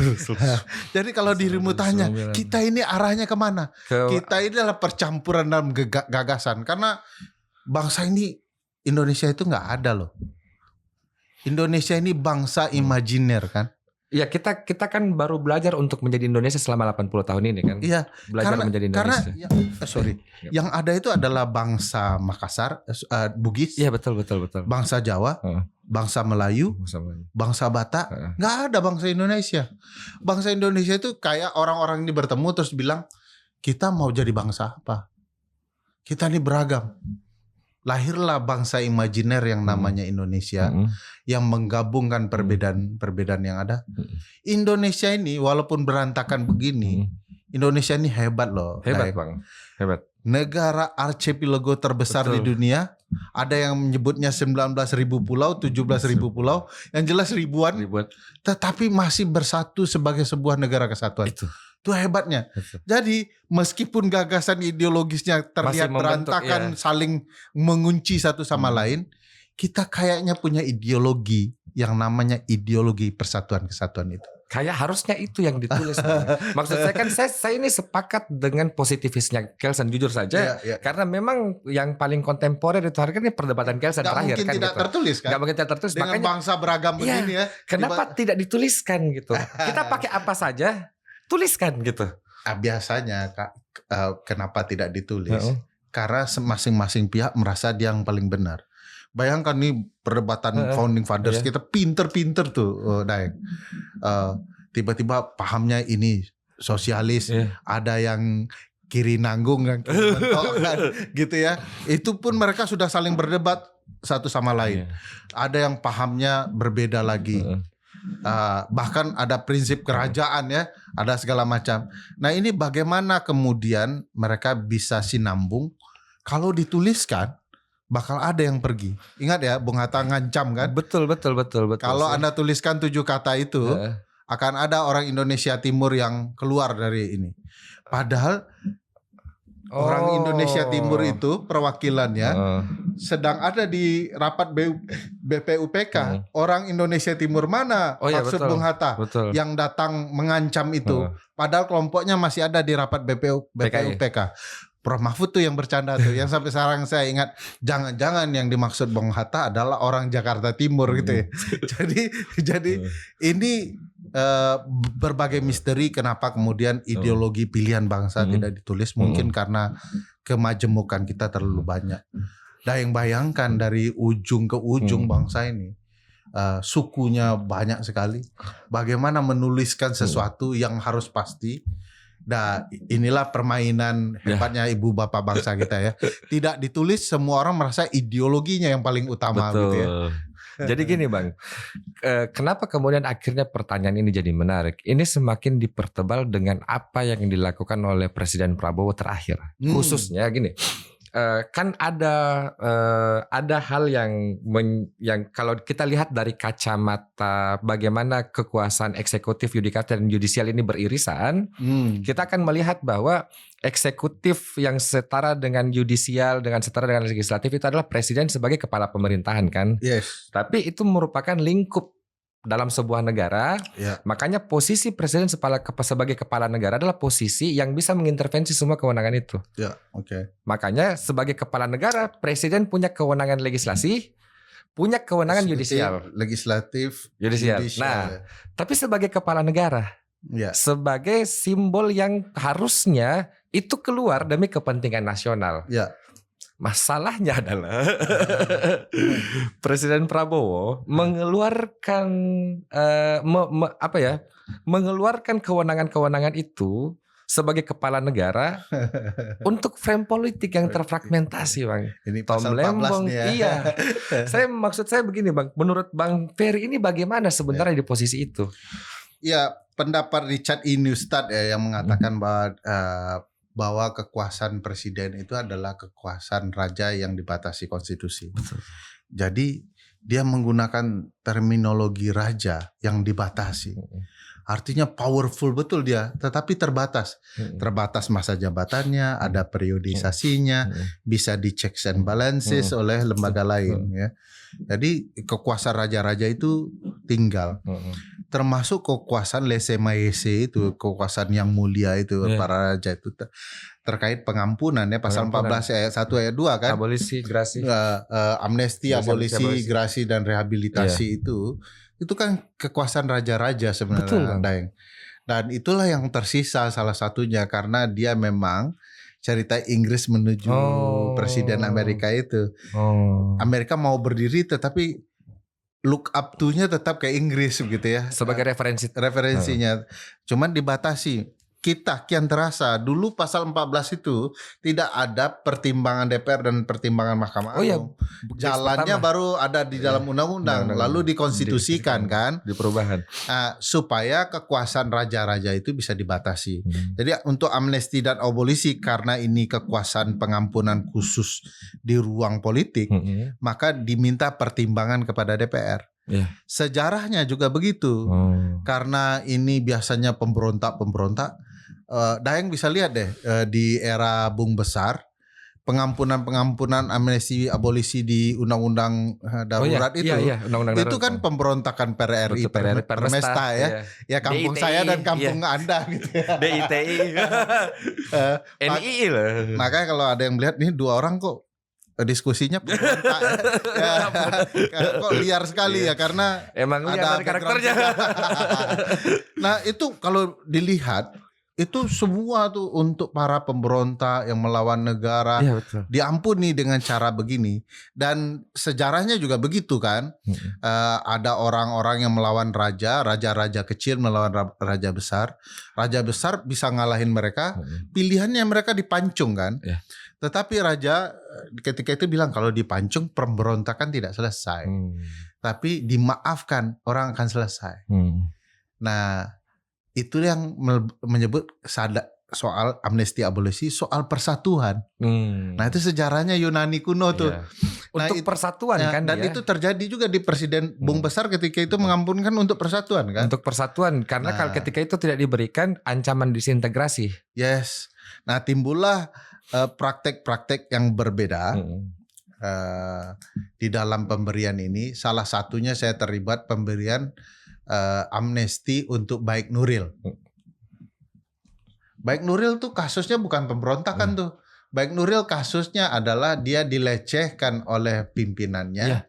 Speaker 2: Jadi kalau dirimu tanya, kita ini arahnya kemana? Kita ini adalah percampuran dalam gagasan. Karena bangsa ini, Indonesia itu nggak ada loh. Indonesia ini bangsa imajiner kan.
Speaker 1: Ya kita kan baru belajar untuk menjadi Indonesia selama 80 tahun ini kan.
Speaker 2: Iya.
Speaker 1: Belajar menjadi Indonesia.
Speaker 2: Yang ada itu adalah bangsa Makassar, Bugis.
Speaker 1: Iya betul.
Speaker 2: Bangsa Jawa, bangsa Melayu, bangsa Batak. Nggak ada bangsa Indonesia. Bangsa Indonesia itu kayak orang-orang ini bertemu terus bilang, kita mau jadi bangsa apa? Kita ini beragam. Lahirlah bangsa imajiner yang namanya Indonesia, yang menggabungkan perbedaan yang ada. Indonesia ini walaupun berantakan begini, Indonesia ini hebat loh.
Speaker 1: Hebat Bang, hebat.
Speaker 2: Negara archipelago terbesar di dunia. Ada yang menyebutnya 19.000 pulau, 17.000 pulau, yang jelas ribuan. Tetapi masih bersatu sebagai sebuah negara kesatuan. Itu hebatnya. Jadi meskipun gagasan ideologisnya terlihat berantakan, saling mengunci satu sama lain, kita kayaknya punya ideologi yang namanya ideologi persatuan kesatuan itu.
Speaker 1: Kayak harusnya itu yang ditulis. Maksud saya kan saya ini sepakat dengan positivisnya Kelsen, jujur saja. Karena memang yang paling kontemporer itu hari ini perdebatan Kelsen terakhir kan.
Speaker 2: Tidak tertulis kan.
Speaker 1: Gak mungkin tidak tertulis.
Speaker 2: Dengan makanya, bangsa beragam begini ya.
Speaker 1: Kenapa tidak dituliskan gitu? Kita pakai apa saja, tuliskan gitu.
Speaker 2: Biasanya kenapa tidak ditulis? Karena masing-masing pihak merasa dia yang paling benar. Bayangkan nih perdebatan founding fathers kita pinter-pinter tuh, Daeng. Tiba-tiba pahamnya ini sosialis, ada yang kiri nanggung kan, kiri mentok kan, gitu ya. Itu pun mereka sudah saling berdebat satu sama lain. Ada yang pahamnya berbeda lagi. Bahkan ada prinsip kerajaan ya, ada segala macam. Nah ini bagaimana kemudian mereka bisa sinambung? Kalau dituliskan, bakal ada yang pergi. Ingat ya, Bung Hatta ngancam kan.
Speaker 1: Betul.
Speaker 2: Kalau Anda tuliskan 7 kata itu, akan ada orang Indonesia Timur yang keluar dari ini. Padahal orang Indonesia Timur itu perwakilannya sedang ada di rapat BPUPK. Orang Indonesia Timur mana maksud
Speaker 1: betul,
Speaker 2: Bung Hatta yang datang mengancam itu. Padahal kelompoknya masih ada di rapat BPUPK. Prof Mahfud tuh yang bercanda tuh. Yang sampai sekarang saya ingat, jangan-jangan yang dimaksud Bung Hatta adalah orang Jakarta Timur gitu ya. Jadi ini berbagai misteri kenapa kemudian ideologi pilihan bangsa tidak ditulis. Mungkin karena kemajemukan kita terlalu banyak. Dan yang bayangkan dari ujung ke ujung bangsa ini, sukunya banyak sekali. Bagaimana menuliskan sesuatu yang harus pasti. Nah, inilah permainan hebatnya ibu bapak bangsa kita ya. Tidak ditulis, semua orang merasa ideologinya yang paling utama.
Speaker 1: Betul.
Speaker 2: Gitu ya.
Speaker 1: Jadi gini Bang, kenapa kemudian akhirnya pertanyaan ini jadi menarik? Ini semakin dipertebal dengan apa yang dilakukan oleh Presiden Prabowo terakhir. Khususnya gini, kan ada hal yang kalau kita lihat dari kacamata bagaimana kekuasaan eksekutif, yudikatif dan yudisial ini beririsan, kita akan melihat bahwa eksekutif yang setara dengan yudisial dengan setara dengan legislatif itu adalah presiden sebagai kepala pemerintahan kan.
Speaker 2: Yes.
Speaker 1: Tapi itu merupakan lingkup dalam sebuah negara. Makanya posisi presiden sebagai kepala negara adalah posisi yang bisa mengintervensi semua kewenangan itu. Makanya sebagai kepala negara, presiden punya kewenangan legislasi, punya kewenangan yudisial,
Speaker 2: legislatif,
Speaker 1: yudisial. Nah, tapi sebagai kepala negara, sebagai simbol yang harusnya itu keluar demi kepentingan nasional. Masalahnya adalah Presiden Prabowo mengeluarkan mengeluarkan kewenangan-kewenangan itu sebagai kepala negara untuk frame politik yang terfragmentasi, Bang.
Speaker 2: Ini
Speaker 1: Tom Lembong,
Speaker 2: ya.
Speaker 1: Iya. Maksud saya begini, Bang. Menurut Bang Ferry ini bagaimana sebenarnya di posisi itu?
Speaker 2: Ya, pendapat Richard E. Neustadt ya yang mengatakan bahwa kekuasaan presiden itu adalah kekuasaan raja yang dibatasi konstitusi.
Speaker 1: Betul.
Speaker 2: Jadi dia menggunakan terminologi raja yang dibatasi. Artinya powerful betul dia, tetapi terbatas. Terbatas masa jabatannya, ada periodisasinya, bisa di checks and balances oleh lembaga lain. Ya. Jadi kekuasaan raja-raja itu tinggal. Termasuk kekuasaan lese-maese itu, kekuasaan yang mulia itu, para raja itu terkait pengampunan ya, pasal 14 ayat 1 ayat 2 kan.
Speaker 1: Abolisi, grasi.
Speaker 2: Amnesti, abolisi, grasi dan rehabilitasi itu kan kekuasaan raja-raja sebenarnya. Betul, dan itulah yang tersisa salah satunya karena dia memang cerita Inggris menuju presiden Amerika itu. Amerika mau berdiri tetapi look up to-nya tetap kayak Inggris gitu ya.
Speaker 1: Sebagai
Speaker 2: referensinya. Cuman dibatasi. Kita kian terasa dulu pasal 14 itu tidak ada pertimbangan DPR dan pertimbangan Mahkamah Agung. Jalannya baru ada di dalam undang-undang lalu dikonstitusikan kan
Speaker 1: di perubahan.
Speaker 2: Supaya kekuasaan raja-raja itu bisa dibatasi. Jadi untuk amnesti dan abolisi karena ini kekuasaan pengampunan khusus di ruang politik, maka diminta pertimbangan kepada DPR. Sejarahnya juga begitu. Karena ini biasanya pemberontak-pemberontak. Daeng bisa lihat deh di era Bung Besar, pengampunan amnesti abolisi di undang-undang darurat itu.
Speaker 1: Undang-undang
Speaker 2: itu kan pemberontakan PRRI Permesta ya. Ya kampung DITI, saya dan kampung Anda gitu ya.
Speaker 1: DITI. NII loh.
Speaker 2: Makanya kalau ada yang melihat nih dua orang kok diskusinya pemberontak kok liar sekali ya karena
Speaker 1: emang
Speaker 2: ada
Speaker 1: karakternya.
Speaker 2: Nah itu kalau dilihat itu semua tuh untuk para pemberontak yang melawan negara diampuni dengan cara begini dan sejarahnya juga begitu kan. Ada orang-orang yang melawan raja-raja kecil melawan raja besar bisa ngalahin mereka, pilihannya mereka dipancung kan. Tetapi raja ketika itu bilang kalau dipancung pemberontakan tidak selesai. Tapi dimaafkan orang akan selesai. Nah, itu yang menyebut soal amnesti abolisi, soal persatuan. Nah itu sejarahnya Yunani kuno tuh.
Speaker 1: Iya.
Speaker 2: Nah,
Speaker 1: Untuk persatuan kan
Speaker 2: dan
Speaker 1: ya.
Speaker 2: itu terjadi juga di Presiden Bung Besar ketika itu mengampunkan untuk persatuan kan.
Speaker 1: Untuk persatuan karena kalau ketika itu tidak diberikan ancaman disintegrasi.
Speaker 2: Yes. Nah timbullah praktek-praktek yang berbeda. Di dalam pemberian ini, salah satunya saya terlibat pemberian amnesti untuk Baik Nuril. Baik Nuril tuh kasusnya bukan pemberontakan tuh. Baik Nuril kasusnya adalah dia dilecehkan oleh pimpinannya,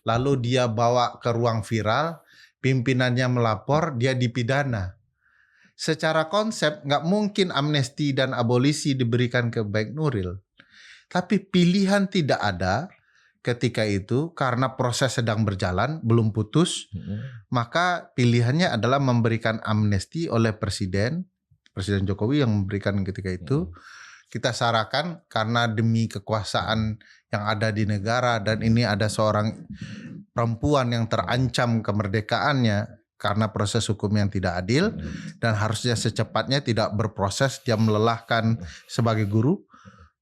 Speaker 2: lalu dia bawa ke ruang viral, pimpinannya melapor, dia dipidana. Secara konsep nggak mungkin amnesti dan abolisi diberikan ke Baik Nuril. Tapi pilihan tidak ada ketika itu karena proses sedang berjalan, belum putus, maka pilihannya adalah memberikan amnesti oleh Presiden Jokowi yang memberikan ketika itu. Kita sarankan karena demi kekuasaan yang ada di negara dan ini ada seorang perempuan yang terancam kemerdekaannya karena proses hukum yang tidak adil dan harusnya secepatnya tidak berproses, dia melelahkan sebagai guru.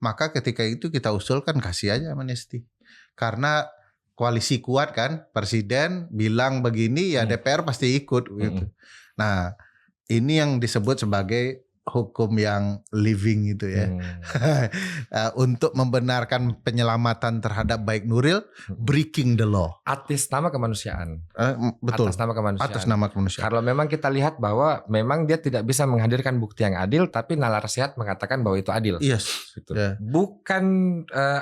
Speaker 2: Maka ketika itu kita usulkan kasih aja amnesti. Karena koalisi kuat kan, Presiden bilang begini ya DPR pasti ikut gitu. Nah, ini yang disebut sebagai hukum yang living itu ya. Untuk membenarkan penyelamatan terhadap Baik Nuril, breaking the law.
Speaker 1: Atas nama kemanusiaan.
Speaker 2: Betul.
Speaker 1: Atas nama kemanusiaan.
Speaker 2: Atas nama kemanusiaan.
Speaker 1: Kalau memang kita lihat bahwa memang dia tidak bisa menghadirkan bukti yang adil, tapi nalar sehat mengatakan bahwa itu adil.
Speaker 2: Yes.
Speaker 1: Gitu.
Speaker 2: Yeah.
Speaker 1: Bukan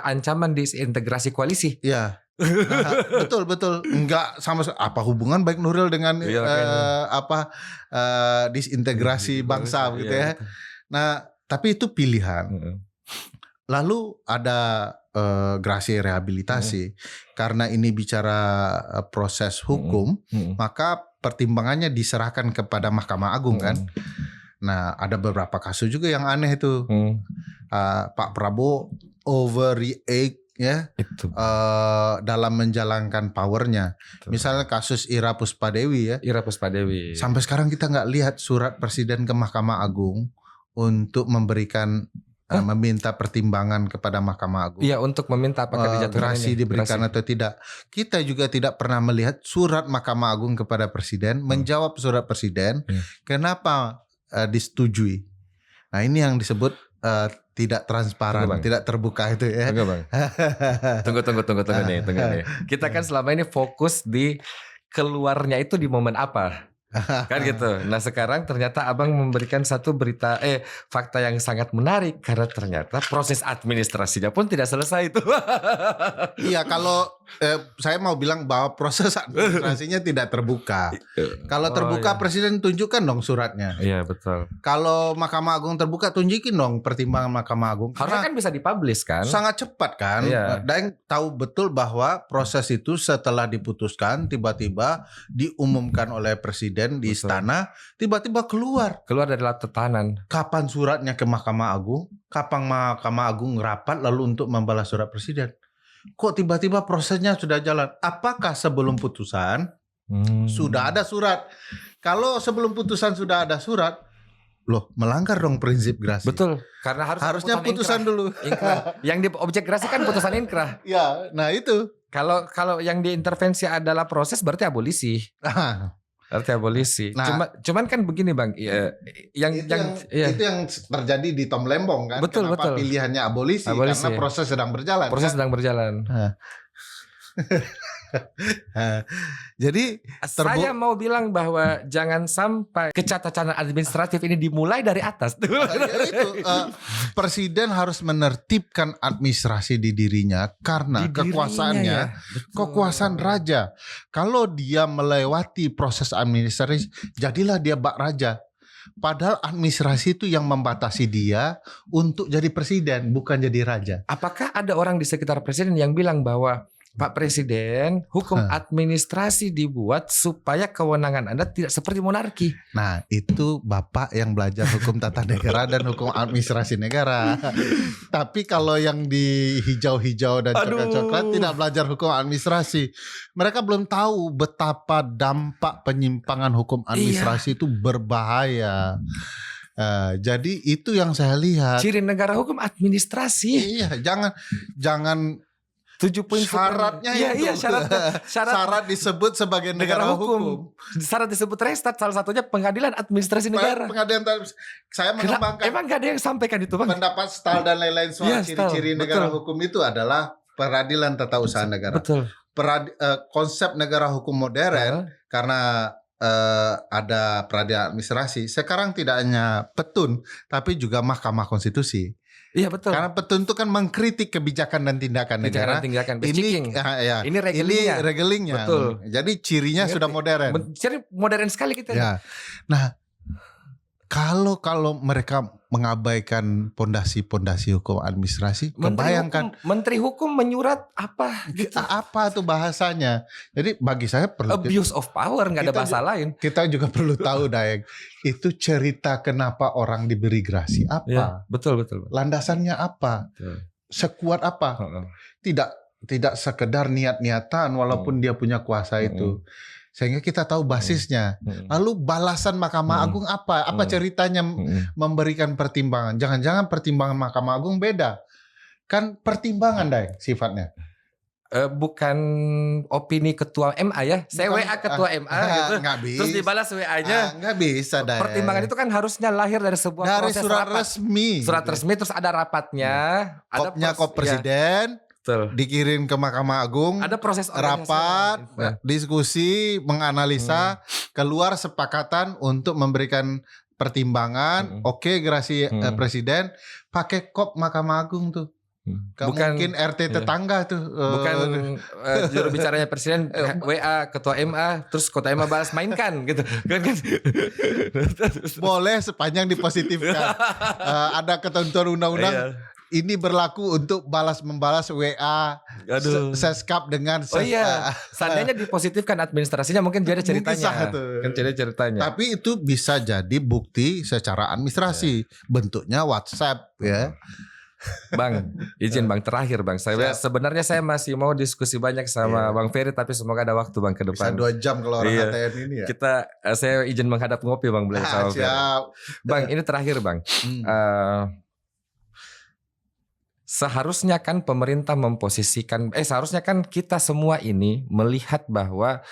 Speaker 1: ancaman disintegrasi koalisi.
Speaker 2: Iya. Nah, betul. Enggak sama apa hubungan Baik Nuril dengan disintegrasi bangsa gitu ya. Nah, tapi itu pilihan. Lalu ada grasi rehabilitasi. Karena ini bicara proses hukum, maka pertimbangannya diserahkan kepada Mahkamah Agung kan. Nah, ada beberapa kasus juga yang aneh itu. Pak Prabowo overreact ya dalam menjalankan powernya. Misalnya kasus Ira Puspadewi ya.
Speaker 1: Ira Puspadewi.
Speaker 2: Sampai sekarang kita nggak lihat surat Presiden ke Mahkamah Agung untuk memberikan meminta pertimbangan kepada Mahkamah Agung.
Speaker 1: Iya, untuk meminta apakah dijatuhkan
Speaker 2: gerasi diberikan atau tidak. Kita juga tidak pernah melihat surat Mahkamah Agung kepada Presiden, menjawab surat Presiden, kenapa disetujui. Nah, ini yang disebut tidak transparan, tidak terbuka itu ya.
Speaker 1: Tunggu nih. Kita kan selama ini fokus di keluarnya itu di momen apa? Kan gitu. Nah sekarang ternyata abang memberikan satu fakta yang sangat menarik karena ternyata proses administrasinya pun tidak selesai itu.
Speaker 2: Iya, kalau saya mau bilang bahwa proses administrasinya tidak terbuka. Kalau terbuka Presiden tunjukkan dong suratnya.
Speaker 1: Iya betul.
Speaker 2: Kalau Mahkamah Agung terbuka tunjukin dong pertimbangan Mahkamah Agung.
Speaker 1: Harusnya kan bisa dipublish kan.
Speaker 2: Sangat cepat kan. Dan tahu betul bahwa proses itu setelah diputuskan tiba-tiba diumumkan oleh Presiden di istana, tiba-tiba keluar
Speaker 1: dari tahanan.
Speaker 2: Kapan suratnya ke Mahkamah Agung? Kapan Mahkamah Agung rapat lalu untuk membalas surat Presiden? Kok tiba-tiba prosesnya sudah jalan? Apakah sebelum putusan sudah ada surat? Kalau sebelum putusan sudah ada surat, loh melanggar dong prinsip gerasi.
Speaker 1: Betul, karena harusnya
Speaker 2: putusan dulu.
Speaker 1: Inkrah. Yang di objek gerasi kan putusan inkrah.
Speaker 2: Ya, nah itu.
Speaker 1: Kalau yang diintervensi adalah proses berarti abolisi. Arti abolisi.
Speaker 2: Nah,
Speaker 1: cuman kan begini Bang,
Speaker 2: itu yang terjadi di Tom Lembong kan.
Speaker 1: Betul.
Speaker 2: Pilihannya abolisi karena proses sedang berjalan. Jadi
Speaker 1: saya mau bilang bahwa jangan sampai kecacatan administratif ini dimulai dari atas.
Speaker 2: Presiden harus menertibkan administrasi di dirinya karena kekuasaannya, kekuasaan raja. Kalau dia melewati proses administrasi, jadilah dia bak raja. Padahal administrasi itu yang membatasi dia untuk jadi presiden, bukan jadi raja.
Speaker 1: Apakah ada orang di sekitar presiden yang bilang bahwa Pak Presiden, hukum administrasi dibuat supaya kewenangan Anda tidak seperti monarki?
Speaker 2: Nah, itu Bapak yang belajar hukum tata negara dan hukum administrasi negara. Tapi kalau yang di hijau-hijau dan coklat-coklat tidak belajar hukum administrasi. Mereka belum tahu betapa dampak penyimpangan hukum administrasi itu berbahaya. Jadi itu yang saya lihat.
Speaker 1: Ciri negara hukum administrasi.
Speaker 2: Iya, jangan
Speaker 1: 7 poin
Speaker 2: syaratnya itu.
Speaker 1: Iya, syarat
Speaker 2: disebut sebagai negara hukum.
Speaker 1: Syarat disebut restart, salah satunya pengadilan administrasi negara.
Speaker 2: Pengadilan, saya mengembangkan.
Speaker 1: Emang gak ada yang sampaikan itu, Bang?
Speaker 2: Pendapat Stahl dan lain-lain soal ciri-ciri negara hukum itu adalah peradilan tata usaha negara.
Speaker 1: Betul.
Speaker 2: Konsep negara hukum modern karena ada peradilan administrasi. Sekarang tidak hanya petun, tapi juga Mahkamah Konstitusi.
Speaker 1: Iya betul.
Speaker 2: Karena petun itu kan mengkritik kebijakan dan tindakan negara. Ini regelingnya.
Speaker 1: Betul.
Speaker 2: Jadi cirinya sudah modern.
Speaker 1: Jadi modern sekali kita.
Speaker 2: Ya. Nah, kalau mereka mengabaikan pondasi hukum administrasi, kebayangkan
Speaker 1: Menteri Hukum menyurat apa gitu.
Speaker 2: Apa tuh bahasanya. Jadi bagi saya perlu
Speaker 1: abuse of power, nggak ada bahasa lain.
Speaker 2: Kita juga perlu tahu Daeng, itu cerita kenapa orang diberi gerasi apa?
Speaker 1: Ya, betul.
Speaker 2: Landasannya apa?
Speaker 1: Betul.
Speaker 2: Sekuat apa? Tidak sekedar niat-niatan walaupun dia punya kuasa itu. Sehingga kita tahu basisnya. Lalu balasan Mahkamah Agung apa? Apa ceritanya memberikan pertimbangan? Jangan-jangan pertimbangan Mahkamah Agung beda. Kan pertimbangan Daeng sifatnya.
Speaker 1: Bukan opini ketua MA ya. Saya WA ketua MA gitu. Terus dibalas WA-nya.
Speaker 2: Nggak bisa Daeng.
Speaker 1: Pertimbangan itu kan harusnya lahir dari sebuah proses
Speaker 2: surat
Speaker 1: rapat.
Speaker 2: resmi.
Speaker 1: Surat resmi terus ada rapatnya.
Speaker 2: Kopnya kop presiden.
Speaker 1: Betul.
Speaker 2: Dikirim ke Mahkamah Agung,
Speaker 1: ada proses
Speaker 2: rapat, diskusi, menganalisa, keluar sepakatan untuk memberikan pertimbangan. Oke, gerasi presiden pakai kop Mahkamah Agung tuh. Mungkin RT tetangga tuh.
Speaker 1: Bukan juru bicaranya presiden WA ketua MA terus ketua MA balas mainkan gitu.
Speaker 2: Boleh sepanjang dipositifkan. Ada ketentuan undang-undang. Ini berlaku untuk membalas WA Seskap dengan
Speaker 1: seandainya dipositifkan administrasinya mungkin dia ada ceritanya. Kan ceritanya.
Speaker 2: Tapi itu bisa jadi bukti secara administrasi. Bentuknya WhatsApp ya.
Speaker 1: Bang, izin Bang terakhir Bang. Sebenarnya saya masih mau diskusi banyak sama Bang Ferry tapi semoga ada waktu Bang ke depan.
Speaker 2: Bisa 2 jam kalau orang HTN ini ya.
Speaker 1: Saya izin menghadap ngopi Bang boleh sama Ferry. Bang, ini terakhir Bang. Seharusnya kan pemerintah memposisikan, seharusnya kan kita semua ini melihat bahwa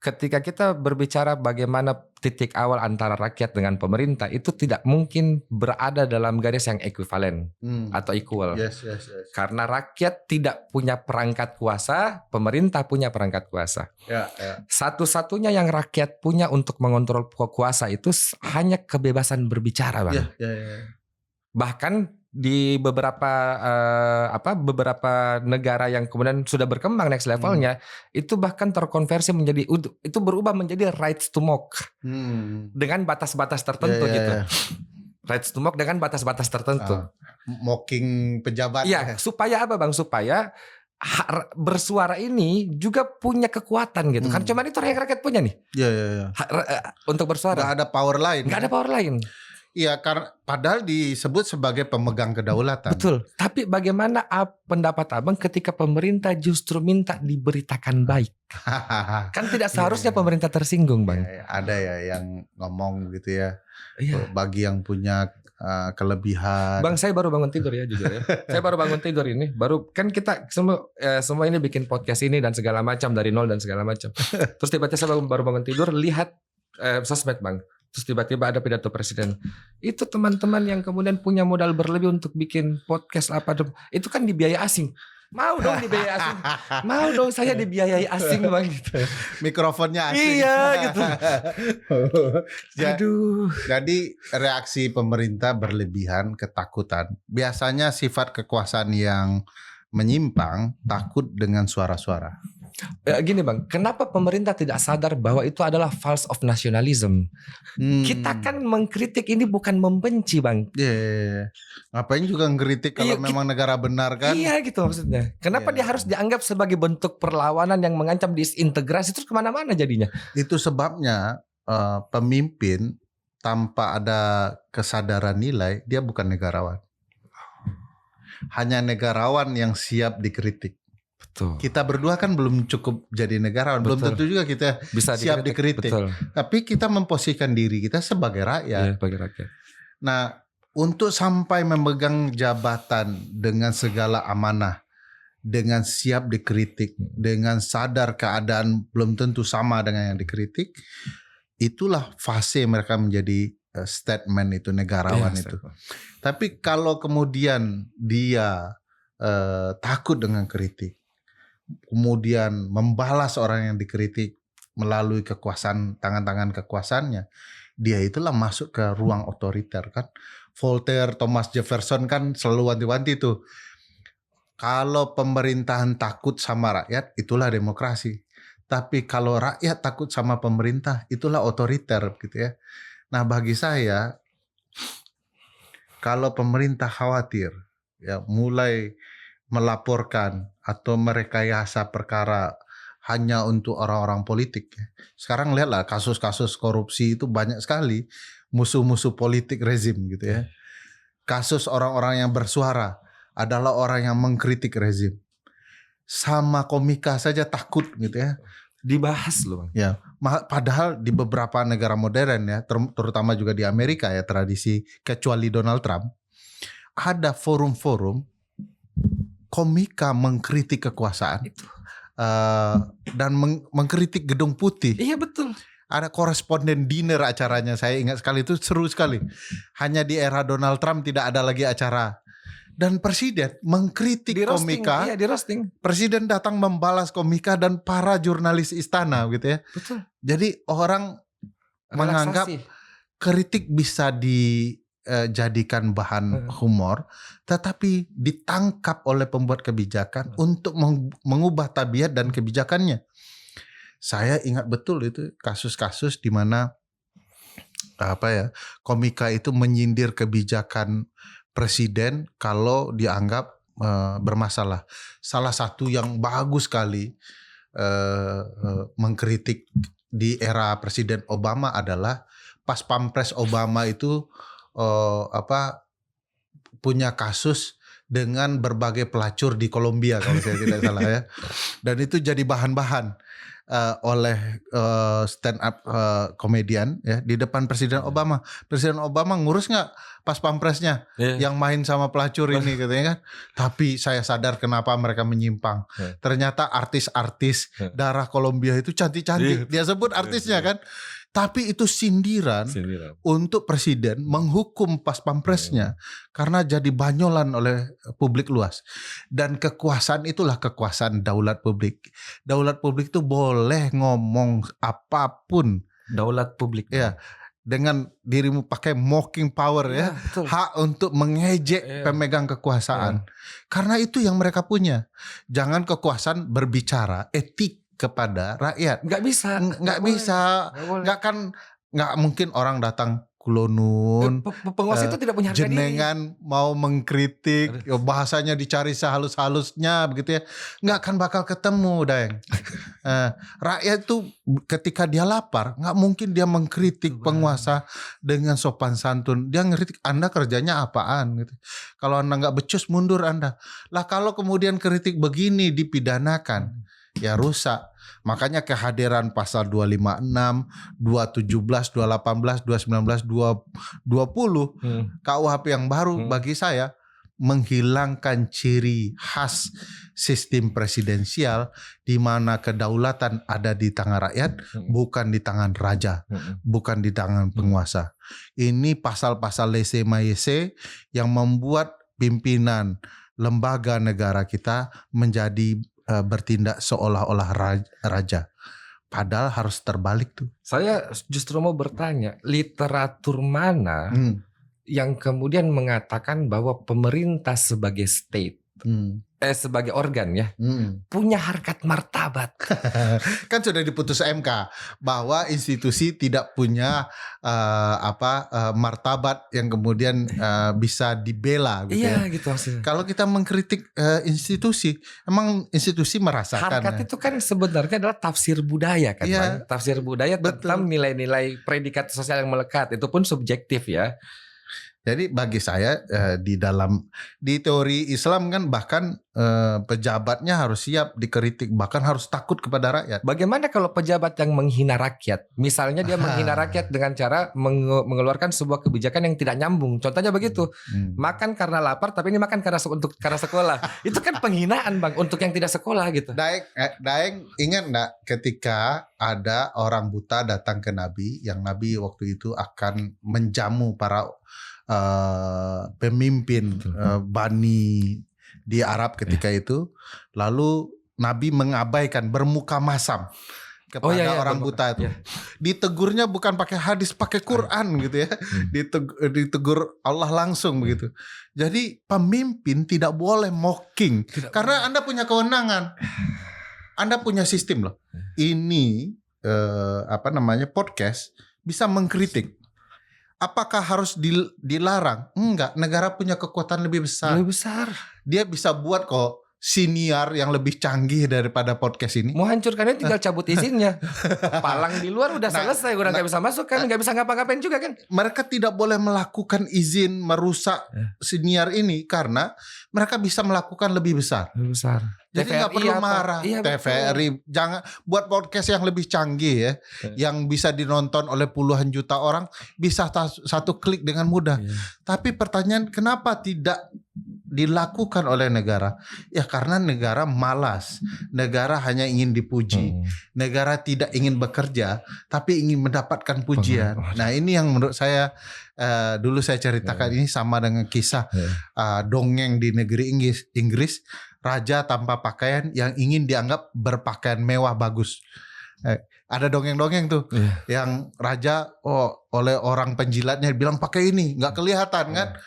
Speaker 1: ketika kita berbicara bagaimana titik awal antara rakyat dengan pemerintah itu tidak mungkin berada dalam garis yang ekuivalen atau equal.
Speaker 2: Yes.
Speaker 1: Karena rakyat tidak punya perangkat kuasa, pemerintah punya perangkat kuasa. Satu-satunya yang rakyat punya untuk mengontrol kuasa itu hanya kebebasan berbicara, Bang. Bahkan di beberapa negara yang kemudian sudah berkembang next levelnya itu bahkan terkonversi menjadi itu berubah menjadi rights to mock dengan batas-batas tertentu gitu. Rights to mock dengan batas-batas tertentu.
Speaker 2: Mocking pejabat.
Speaker 1: Iya, supaya apa Bang? Supaya bersuara ini juga punya kekuatan gitu kan. Cuman itu rakyat punya nih. Untuk bersuara.
Speaker 2: Gak ada power lain.
Speaker 1: Gak ada power lain.
Speaker 2: Iya, karena padahal disebut sebagai pemegang kedaulatan.
Speaker 1: Betul. Tapi bagaimana pendapat Abang ketika pemerintah justru minta diberitakan baik? Kan tidak seharusnya pemerintah tersinggung, Bang.
Speaker 2: Ada ya yang ngomong gitu ya. Bagi yang punya kelebihan.
Speaker 1: Bang, saya baru bangun tidur ya jujur ya. Saya baru bangun tidur ini. Baru kan kita semua ini bikin podcast ini dan segala macam dari nol dan segala macam. Terus tiba-tiba saya baru bangun tidur lihat sosmed, Bang. Terus tiba-tiba ada pidato presiden. Itu teman-teman yang kemudian punya modal berlebih untuk bikin podcast itu kan dibiayai asing. Mau dong dibiayai asing. Mau dong saya dibiayai asing Bang gitu.
Speaker 2: Mikrofonnya asing.
Speaker 1: Iya gitu.
Speaker 2: Aduh. Jadi reaksi pemerintah berlebihan, ketakutan. Biasanya sifat kekuasaan yang menyimpang, takut dengan suara-suara.
Speaker 1: Gini Bang, kenapa pemerintah tidak sadar bahwa itu adalah false of nationalism? Kita kan mengkritik ini bukan membenci Bang.
Speaker 2: Ngapain juga ngkritik kalau memang negara benar kan?
Speaker 1: Iya gitu maksudnya. Kenapa dia harus dianggap sebagai bentuk perlawanan yang mengancam disintegrasi terus kemana-mana jadinya?
Speaker 2: Itu sebabnya pemimpin tanpa ada kesadaran nilai, dia bukan negarawan. Hanya negarawan yang siap dikritik.
Speaker 1: Betul.
Speaker 2: Kita berdua kan belum cukup jadi negarawan. Belum tentu juga kita
Speaker 1: bisa
Speaker 2: siap dikritik.
Speaker 1: Betul.
Speaker 2: Tapi kita memposisikan diri kita sebagai rakyat.
Speaker 1: Sebagai rakyat.
Speaker 2: Nah, untuk sampai memegang jabatan dengan segala amanah, dengan siap dikritik, dengan sadar keadaan belum tentu sama dengan yang dikritik, itulah fase mereka menjadi statement itu, negarawan itu. Tapi kalau kemudian dia takut dengan kritik, kemudian membalas orang yang dikritik melalui kekuasaan, tangan-tangan kekuasaannya, dia itulah masuk ke ruang otoriter kan. Voltaire, Thomas Jefferson kan selalu wanti-wanti tuh. Kalau pemerintahan takut sama rakyat, itulah demokrasi. Tapi kalau rakyat takut sama pemerintah, itulah otoriter gitu ya. Nah, bagi saya, kalau pemerintah khawatir ya mulai melaporkan atau merekayasa perkara hanya untuk orang-orang politik. Sekarang lihatlah kasus-kasus korupsi itu banyak sekali, musuh-musuh politik rezim gitu ya. Kasus orang-orang yang bersuara adalah orang yang mengkritik rezim. Sama komika saja takut gitu ya.
Speaker 1: Dibahas loh Bang.
Speaker 2: Ya, padahal di beberapa negara modern ya, terutama juga di Amerika ya, tradisi kecuali Donald Trump, ada forum-forum komika mengkritik kekuasaan
Speaker 1: Itu.
Speaker 2: Dan mengkritik Gedung Putih.
Speaker 1: Iya betul.
Speaker 2: Ada koresponden dinner acaranya, saya ingat sekali, itu seru sekali. Hanya di era Donald Trump tidak ada lagi acara. Dan presiden mengkritik
Speaker 1: Di roasting,
Speaker 2: komika.
Speaker 1: iya di roasting.
Speaker 2: Presiden datang membalas komika dan para jurnalis istana gitu ya.
Speaker 1: Betul.
Speaker 2: Jadi orang menganggap kritik bisa dijadikan bahan humor, tetapi ditangkap oleh pembuat kebijakan untuk mengubah tabiat dan kebijakannya. Saya ingat betul itu kasus-kasus di mana komika itu menyindir kebijakan presiden kalau dianggap bermasalah. Salah satu yang bagus sekali mengkritik di era Presiden Obama adalah pas Pampres Obama itu punya kasus dengan berbagai pelacur di Kolombia kalau saya tidak salah ya. Dan itu jadi bahan-bahan oleh stand up komedian ya di depan Presiden Obama. Presiden Obama ngurus nggak pas pampresnya yang main sama pelacur ini katanya kan. Tapi saya sadar kenapa mereka menyimpang. Ternyata artis-artis darah Kolombia itu cantik-cantik. Dia sebut artisnya kan. Tapi itu sindiran untuk presiden menghukum pas pampresnya karena jadi banyolan oleh publik luas. Dan kekuasaan itulah kekuasaan daulat publik. Daulat publik itu boleh ngomong apapun.
Speaker 1: Daulat publik.
Speaker 2: Ya, dengan dirimu pakai mocking power ya, hak untuk mengejek pemegang kekuasaan. Karena itu yang mereka punya. Jangan kekuasaan berbicara etik kepada rakyat.
Speaker 1: Nggak bisa.
Speaker 2: Nggak mungkin orang datang kulonun.
Speaker 1: Penguasa itu tidak punya harga
Speaker 2: jenengan diri. Mau mengkritik, bahasanya dicari sehalus-halusnya begitu ya. Nggak akan bakal ketemu, Daeng. Rakyat itu ketika dia lapar, nggak mungkin dia mengkritik penguasa dengan sopan santun. Dia ngeritik, Anda kerjanya apaan gitu. Kalau Anda nggak becus, mundur Anda. Lah kalau kemudian kritik begini dipidanakan, ya rusak. Makanya kehadiran pasal 256, 217, 218, 219, 220 KUHP yang baru bagi saya menghilangkan ciri khas sistem presidensial di mana kedaulatan ada di tangan rakyat, bukan di tangan raja, bukan di tangan penguasa. Ini pasal-pasal lese-maese yang membuat pimpinan lembaga negara kita menjadi bertindak seolah-olah raja. Padahal harus terbalik tuh.
Speaker 1: Saya justru mau bertanya, literatur mana yang kemudian mengatakan bahwa pemerintah sebagai state, sebagai organ ya, punya harkat martabat.
Speaker 2: Kan sudah diputus MK bahwa institusi tidak punya martabat yang kemudian bisa dibela gitu ya.
Speaker 1: Gitu maksudnya.
Speaker 2: Kalau kita mengkritik institusi, emang institusi merasakan.
Speaker 1: Harkat itu kan sebenarnya adalah tafsir budaya kan, Bang? Tafsir budaya tentang nilai-nilai predikat sosial yang melekat, itu pun subjektif ya.
Speaker 2: Jadi bagi saya di teori Islam kan bahkan pejabatnya harus siap dikritik, bahkan harus takut kepada rakyat.
Speaker 1: Bagaimana kalau pejabat yang menghina rakyat? Misalnya dia menghina rakyat dengan cara mengeluarkan sebuah kebijakan yang tidak nyambung. Contohnya begitu. Makan karena lapar, tapi ini makan karena sekolah. Itu kan penghinaan, Bang, untuk yang tidak sekolah gitu.
Speaker 2: Daeng ingat enggak ketika ada orang buta datang ke Nabi, yang Nabi waktu itu akan menjamu para pemimpin Bani di Arab ketika itu, lalu Nabi mengabaikan, bermuka masam kepada orang buta itu. Ditegurnya bukan pakai hadis, pakai Quran gitu ya. Ditegur Allah langsung begitu. Jadi pemimpin tidak boleh mocking, karena Anda punya kewenangan. Anda punya sistem loh. Ini podcast bisa mengkritik. Apakah harus dilarang? Enggak, negara punya kekuatan lebih besar.
Speaker 1: Lebih besar.
Speaker 2: Dia bisa buat kok siniar yang lebih canggih daripada podcast ini.
Speaker 1: Mau hancurkannya tinggal cabut izinnya. Palang di luar udah selesai, udah nggak bisa masuk kan, nggak bisa ngapa-ngapain juga kan.
Speaker 2: Mereka tidak boleh melakukan izin merusak siniar ini karena mereka bisa melakukan lebih besar.
Speaker 1: Lebih besar.
Speaker 2: Jadi nggak perlu marah. TVRI jangan buat podcast yang lebih canggih ya, yang bisa dinonton oleh puluhan juta orang, bisa satu klik dengan mudah. Tapi pertanyaan, kenapa tidak dilakukan oleh negara? Ya karena negara malas, negara hanya ingin dipuji, negara tidak ingin bekerja, tapi ingin mendapatkan pujian. Nah ini yang menurut saya dulu saya ceritakan ini sama dengan kisah dongeng di negeri Inggris. Raja tanpa pakaian yang ingin dianggap berpakaian mewah bagus. Ada dongeng-dongeng tuh, yang raja oleh orang penjilatnya bilang pakai ini, nggak kelihatan kan?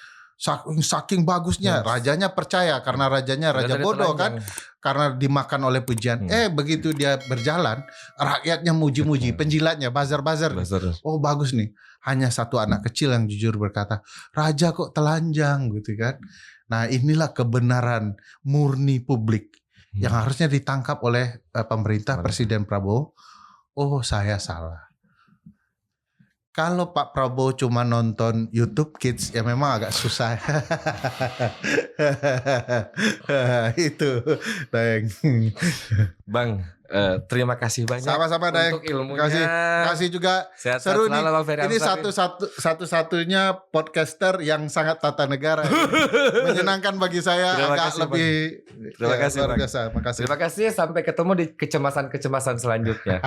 Speaker 2: Saking bagusnya, rajanya percaya karena rajanya raja bodoh kan, karena dimakan oleh pujian. Begitu dia berjalan, rakyatnya muji-muji, penjilatnya bazar-bazar. Oh bagus nih. Hanya satu anak kecil yang jujur berkata, raja kok telanjang gitu kan. Nah inilah kebenaran murni publik yang harusnya ditangkap oleh pemerintah, Presiden Prabowo. Oh saya salah. Kalau Pak Prabowo cuma nonton YouTube Kids ya memang agak susah. Itu Daeng.
Speaker 1: Bang, terima kasih banyak.
Speaker 2: Sama-sama Daeng.
Speaker 1: Untuk ilmunya.
Speaker 2: Kasih juga.
Speaker 1: Sehat
Speaker 2: seru nih.
Speaker 1: Bang Ferry
Speaker 2: Ini satu-satunya podcaster yang sangat tata negara. Menyenangkan bagi saya.
Speaker 1: Terima
Speaker 2: agak
Speaker 1: kasih,
Speaker 2: lebih.
Speaker 1: Terima kasih,
Speaker 2: luar
Speaker 1: Bang.
Speaker 2: biasa. Makasih.
Speaker 1: Terima kasih. Sampai ketemu di kecemasan-kecemasan selanjutnya.